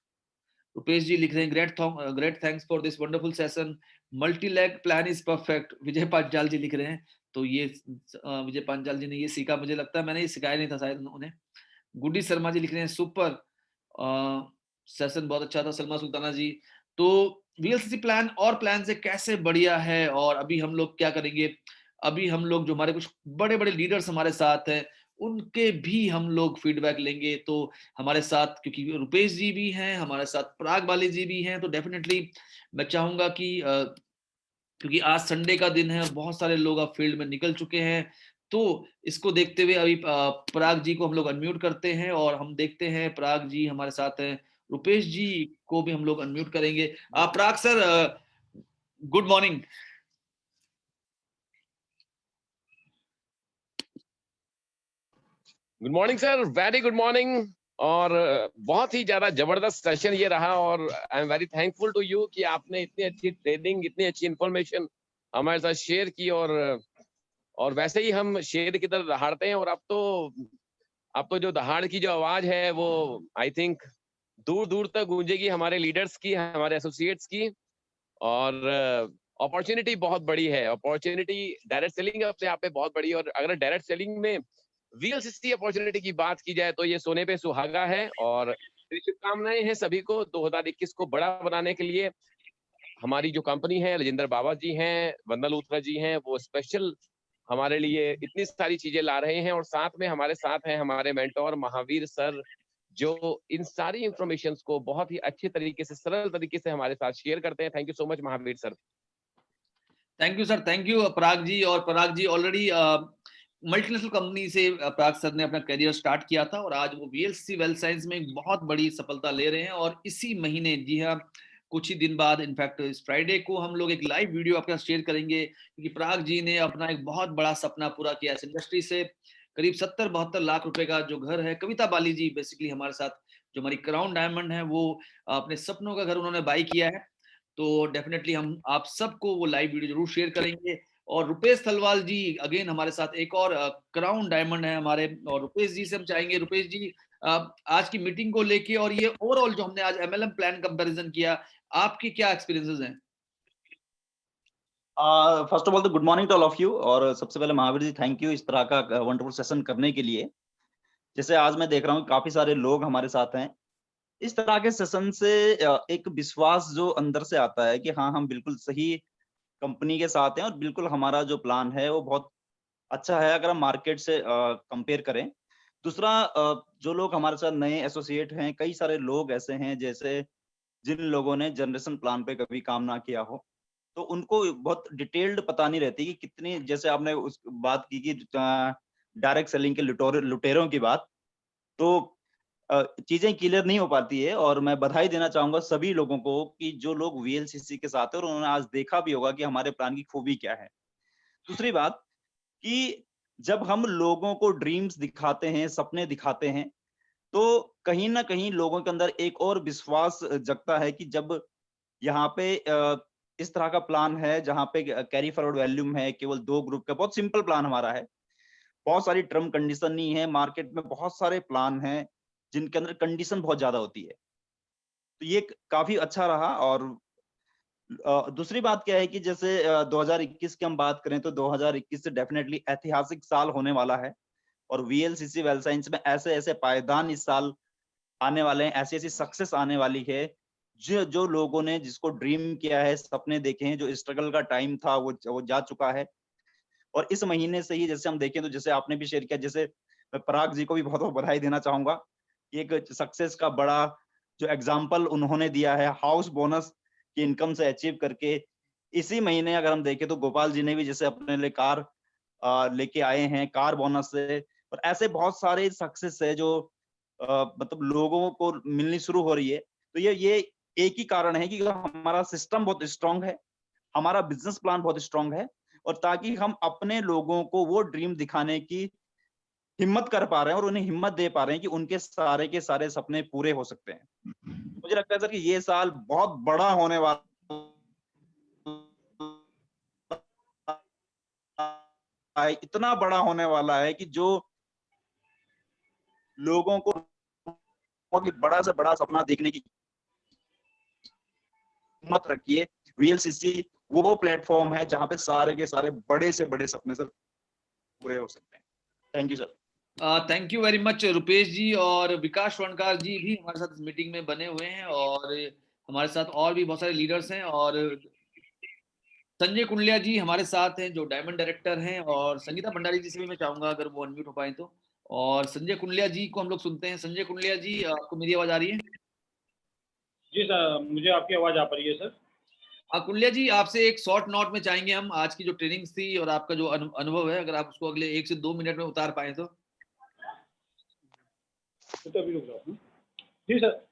Rupesh ji लिख रहे हैं great thanks for this wonderful session. Multi leg plan is perfect, Vijay Panchal ji लिख रहे हैं। तो ये विजय पांचाल जी ने ये सीखा, मुझे लगता है मैंने ये सिखाया नहीं था शायद उन्हें। गुड्डी शर्मा जी लिख रहे हैं सुपर, सेशन बहुत अच्छा था। सलमा सुल्ताना जी, तो वीएलसीसी प्लान और प्लान से कैसे बढ़िया है। और अभी हम लोग क्या करेंगे, अभी हम लोग जो हमारे कुछ बड़े बड़े लीडर्स हमारे साथ हैं, उनके भी हम लोग फीडबैक लेंगे। तो हमारे साथ क्योंकि रुपेश जी भी हैं, हमारे साथ पराग बाली जी भी हैं, तो डेफिनेटली मैं चाहूंगा कि क्योंकि आज संडे का दिन है और बहुत सारे लोग अब फील्ड में निकल चुके हैं, तो इसको देखते हुए अभी पराग जी को हम लोग अनम्यूट करते हैं, और हम देखते हैं पराग जी हमारे साथ हैं। रुपेश जी को भी हम लोग अनम्यूट करेंगे। Parag sir, good morning. Good morning sir, very good morning. और बहुत ही ज्यादा जबरदस्त सेशन ये रहा, और I am very thankful to you कि आपने इतनी अच्छी ट्रेनिंग, इतनी अच्छी इंफॉर्मेशन हमारे साथ शेयर की। और वैसे ही हम शेर की तरह दहाड़ते हैं, और अब तो जो दहाड़ की जो आवाज है वो आई थिंक दूर दूर तक गूंजेगी, हमारे लीडर्स की, हमारे एसोसिएट्स की। और अपॉर्चुनिटी बहुत बड़ी है। अपॉर्चुनिटी डायरेक्ट सेलिंग अपने आप में बहुत बड़ी है, और अगर डायरेक्ट सेलिंग में वीएलसीसी अपॉर्चुनिटी की बात की जाए तो ये सोने पे सुहागा है। और मेरी शुभकामनाएं हैं सभी को 2021 को बड़ा बनाने के लिए। हमारी जो कंपनी है, राजेंद्र बाबा जी हैं, वंदना लूथरा जी हैं, वो स्पेशल हमारे लिए इतनी सारी चीजें ला रहे हैं। और साथ में हमारे साथ हैं हमारे मेंटोर महावीर सर, जो इन सारी इंफॉर्मेशन को बहुत ही अच्छे तरीके से, सरल तरीके से हमारे साथ शेयर करते हैं। Thank you so much Mahavir sir. Thank you sir, thank you Parag ji. और Parag ji already multinational company से पराग सर ने अपना करियर स्टार्ट किया था, और आज वो वीएलसीसी वेल्थ साइंस में एक बहुत बड़ी सफलता ले रहे हैं। और इसी महीने, जी हाँ, कुछ ही दिन बाद, इनफैक्ट इस फ्राइडे को हम लोग एक लाइव वीडियो आपके साथ शेयर करेंगे, क्योंकि पराग जी ने अपना एक बहुत बड़ा सपना पूरा किया इस इंडस्ट्री से। करीब 70-72 लाख रुपए का जो घर है, कविता बाली जी बेसिकली हमारे साथ, जो हमारी क्राउन डायमंड है, वो अपने सपनों का घर उन्होंने बाई किया है। तो डेफिनेटली हम आप सबको वो लाइव वीडियो जरूर शेयर करेंगे। और रुपेश थलवाल जी अगेन हमारे साथ, एक और क्राउन डायमंड है हमारे। और रुपेश जी से हम चाहेंगे, रुपेश जी आज की मीटिंग को लेके और ये ओवरऑल जो हमने आज एमएलएम प्लान कंपैरिजन किया, आपकी क्या एक्सपीरियंसेस हैं? फर्स्ट ऑफ ऑल तो good morning to all of you. और सबसे पहले महावीर जी, थैंक यू इस तरह का वंडरफुल सेशन करने के लिए। जैसे आज मैं देख रहा हूँ काफी सारे लोग हमारे साथ हैं। इस तरह के सेशन से एक विश्वास जो अंदर से आता है कि हाँ, हम बिल्कुल सही कंपनी के साथ हैं, और बिल्कुल हमारा जो प्लान है वो बहुत अच्छा है अगर हम मार्केट से कंपेयर करें। दूसरा, जो लोग हमारे साथ नए एसोसिएट हैं, कई सारे लोग ऐसे हैं जैसे जिन लोगों ने जनरेशन प्लान पे कभी काम ना किया हो, तो उनको बहुत डिटेल्ड पता नहीं रहती कि कितनी, जैसे आपने उस बात की कि डायरेक्ट सेलिंग के लुटेरों की बात, तो चीजें क्लियर नहीं हो पाती है। और मैं बधाई देना चाहूंगा सभी लोगों को कि जो लोग वीएलसीसी के साथ है और उन्होंने आज देखा भी होगा कि हमारे प्लान की खूबी क्या है। दूसरी बात कि जब हम लोगों को ड्रीम्स दिखाते हैं, सपने दिखाते हैं, तो कहीं न कहीं लोगों के अंदर एक और विश्वास जगता है कि जब यहाँ पे इस तरह का प्लान है जहाँ पे कैरी फॉरवर्ड वॉल्यूम है, केवल 2 ग्रुप का, बहुत सिंपल प्लान हमारा है। बहुत सारी टर्म कंडीशन नहीं है, मार्केट में बहुत सारे प्लान हैं, जिनके अंदर कंडीशन बहुत ज़्यादा होती है। तो ये काफ़ी अच्छा रहा। और दूसरी बात क्या है कि जैसे 2021 की हम बात करें तो 2021 डेफिनिटली ऐतिहासिक साल होने वाला है। और वीएलसीसी वेल साइंस में ऐसे-ऐसे पायदान इस साल आने वाले हैं, ऐसी-ऐसी सक्सेस आने वाली है, जो जो लोगों ने जिसको ड्रीम किया है, सपने देखे हैं, जो स्ट्रगल का टाइम था वो जा चुका है। और इस महीने से ही जैसे हम देखें तो जैसे आपने भी शेयर किया, जैसे मैं पराग जी को भी बहुत-बहुत बधाई देना चाहूँगा कि एक सक्सेस का बड़ा जो एग्ज़ाम्पल उन्होंने दिया है, हाउस बोनस की इनकम से अचीव करके। इसी महीने अगर हम देखें तो गोपाल जी ने भी जैसे अपने लिए कार लेके आए हैं, कार बोनस से। और ऐसे बहुत सारे सक्सेस है जो मतलब लोगों को मिलनी शुरू हो रही है। तो ये एक ही कारण है कि हमारा सिस्टम बहुत स्ट्रॉन्ग है, हमारा बिज़नेस प्लान बहुत स्ट्रॉन्ग है, और ताकि हम अपने लोगों को वो ड्रीम दिखाने की हिम्मत कर पा रहे हैं और उन्हें हिम्मत दे पा रहे हैं कि उनके सारे के सारे सपने पूरे हो सकते हैं। मुझे लगता है सर कि ये साल बहुत बड़ा होने वाला है, इतना बड़ा होने वाला है कि जो लोगों को बहुत ही बड़ा से बड़ा सपना देखने की हिम्मत रखिए। वीएलसीसी वो प्लेटफॉर्म है जहाँ पे सारे के सारे बड़े से बड़े सपने सर पूरे हो सकते हैं। Thank you sir. Thank you very much Rupesh ji, और विकास स्वर्णकार जी भी हमारे साथ इस मीटिंग में बने हुए हैं, और हमारे साथ और भी बहुत सारे लीडर्स हैं, और संजय कुंडलिया जी हमारे साथ हैं जो डायमंड डायरेक्टर हैं, और संगीता भंडारी जी से भी मैं चाहूंगा अगर वो अनम्यूट हो पाए तो। और संजय कुंडलिया जी को हम लोग सुनते हैं। संजय कुंडलिया जी, आपको मेरी आवाज आ रही है? जी सर, मुझे आपकी आवाज आ पा रही है सर। कुंडलिया जी, आपसे एक शॉर्ट नोट में चाहेंगे हम आज की जो ट्रेनिंग्स थी और आपका जो अनुभव है, अगर आप उसको अगले 1 से 2 मिनट में उतार पाए तो। तो अभी रुक जाओ। जी सर,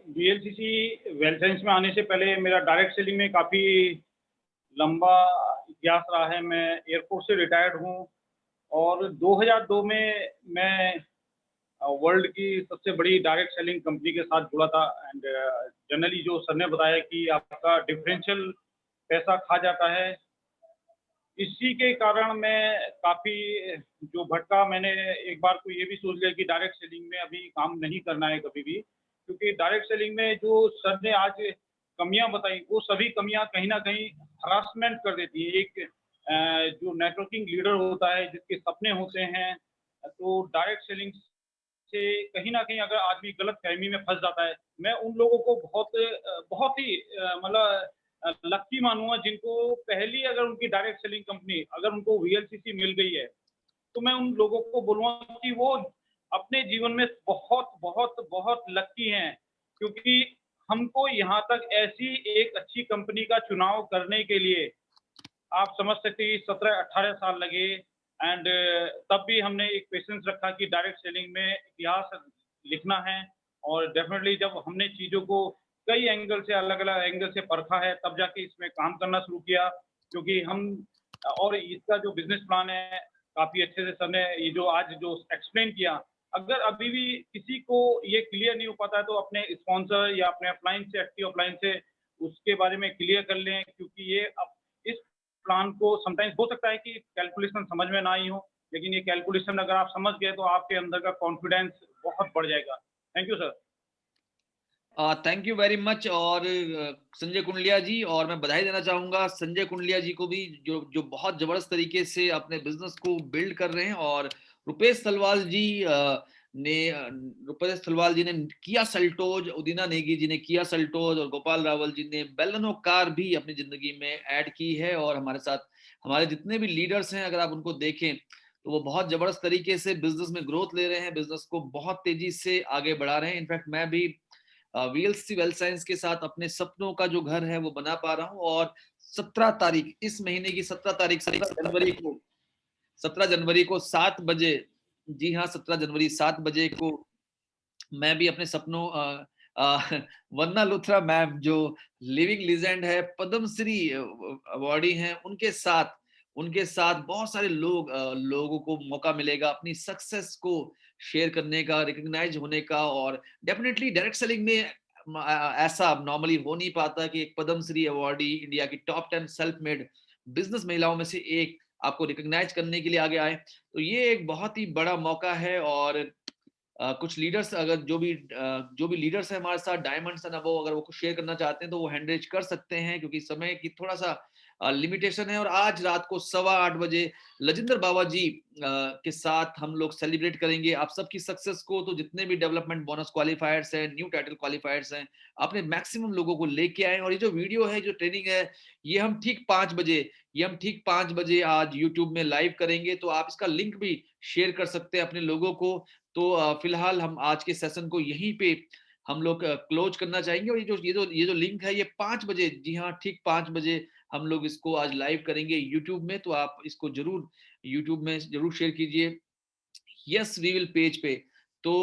वीएलसीसी वेल साइंस में आने से पहले मेरा डायरेक्ट सेलिंग में काफ़ी लंबा इतिहास रहा है। मैं एयरफोर्स से रिटायर्ड हूँ और 2002 में मैं वर्ल्ड की सबसे बड़ी डायरेक्ट सेलिंग कंपनी के साथ जुड़ा था। एंड जनरली जो सर ने बताया कि आपका डिफरेंशियल पैसा खा जाता है, इसी के कारण मैं काफ़ी जो भटका। मैंने एक बार को ये भी सोच लिया कि डायरेक्ट सेलिंग में अभी काम नहीं करना है कभी भी, क्योंकि डायरेक्ट सेलिंग में जो सर ने आज कमियां बताई, वो सभी कमियां कहीं ना कहीं हरासमेंट कर देती है। एक जो नेटवर्किंग लीडर होता है, जिसके सपने होते हैं, तो डायरेक्ट सेलिंग से कहीं ना कहीं अगर आदमी गलत फहमी में फंस जाता है, मैं उन लोगों को बहुत ही मतलब लक्की मानूंगा जिनको पहली अगर उनकी डायरेक्ट सेलिंग कंपनी अगर उनको वीएलसीसी मिल गई है, तो मैं उन लोगों को बोलूंगा कि वो अपने जीवन में बहुत बहुत बहुत लक्की हैं, क्योंकि हमको यहाँ तक ऐसी एक अच्छी कंपनी का चुनाव करने के लिए आप समझ सकते हैं 17-18 साल लगे। एंड तब भी हमने एक पेशेंस रखा कि डायरेक्ट सेलिंग में इतिहास लिखना है। और डेफिनेटली जब हमने चीज़ों को कई एंगल से अलग अलग एंगल से परखा है, तब जाके इसमें काम करना शुरू किया। क्योंकि हम और इसका जो बिजनेस प्लान है काफ़ी अच्छे से सर ने ये जो आज जो एक्सप्लेन किया, अगर अभी भी किसी को ये क्लियर नहीं हो पाता है तो अपने स्पॉन्सर या अपने अपलाइन से, एक्टिव अपलाइन से उसके बारे में क्लियर कर लें, क्योंकि ये अब इस प्लान को समटाइम्स हो सकता है कि कैलकुलेशन समझ में ना आई हो, लेकिन ये कैलकुलेशन अगर आप समझ गए तो आपके अंदर का कॉन्फिडेंस बहुत बढ़ जाएगा। Thank you sir. Thank you very much. और संजय कुंडलिया जी, और मैं बधाई देना चाहूंगा संजय कुंडलिया जी को भी, जो जो बहुत जबरदस्त तरीके से अपने बिजनेस को बिल्ड कर रहे हैं। और रुपेश तलवाल जी ने किया सेल्टोज, उदिना नेगी जी ने किया सेल्टोज, और गोपाल रावल जी ने बेलेनो कार भी अपनी जिंदगी में ऐड की है। और हमारे साथ हमारे जितने भी लीडर्स हैं, अगर आप उनको देखें तो वो बहुत जबरदस्त तरीके से बिजनेस में ग्रोथ ले रहे हैं, बिजनेस को बहुत तेजी से आगे बढ़ा रहे हैं। इनफैक्ट मैं भी वीएलसी वेल साइंस के साथ अपने सपनों का जो घर है वो बना पा रहा हूँ। और 17 तारीख, इस महीने की 17 तारीख, 17 जनवरी को 7 बजे जी हाँ, 17 जनवरी 7 बजे को मैं भी अपने सपनों वंदना लुथरा मैम जो लिविंग लीजेंड है, पद्मश्री अवॉर्डी हैं, उनके साथ बहुत सारे लोगों को मौका मिलेगा अपनी सक्सेस को शेयर करने का, रिकॉग्नाइज होने का। और डेफिनेटली डायरेक्ट सेलिंग में ऐसा नॉर्मली हो नहीं पाता कि एक पद्मश्री अवॉर्डी इंडिया की टॉप 10 सेल्फ मेड बिजनेस महिलाओं में से एक आपको रिकॉग्नाइज करने के लिए आगे आए। तो ये एक बहुत ही बड़ा मौका है। और कुछ लीडर्स अगर जो भी लीडर्स हैं हमारे साथ डायमंड्स एंड अबव, अगर वो कुछ शेयर करना चाहते हैं तो वो हैंड रेज कर सकते हैं, क्योंकि समय की थोड़ा सा लिमिटेशन है। और आज रात को 8:15 बजे लजिंदर बाबा जी के साथ हम लोग सेलिब्रेट करेंगे आप सबकी सक्सेस को। तो जितने भी डेवलपमेंट बोनस क्वालिफायर्स हैं, न्यू टाइटल क्वालिफायर्स हैं, अपने मैक्सिमम लोगों को लेके आए। और ये जो वीडियो है, जो ट्रेनिंग है, ये हम ठीक 5 बजे आज यूट्यूब में लाइव करेंगे। तो आप इसका लिंक भी शेयर कर सकते हैं अपने लोगों को। तो फिलहाल हम आज के सेशन को यहीं पे हम लोग क्लोज करना चाहेंगे। और ये जो लिंक है, ये 5 बजे, जी हाँ, ठीक 5 बजे हम लोग इसको आज लाइव करेंगे यूट्यूब में। तो आप इसको जरूर यूट्यूब में जरूर शेयर कीजिए। यस वी विल पेज पे। तो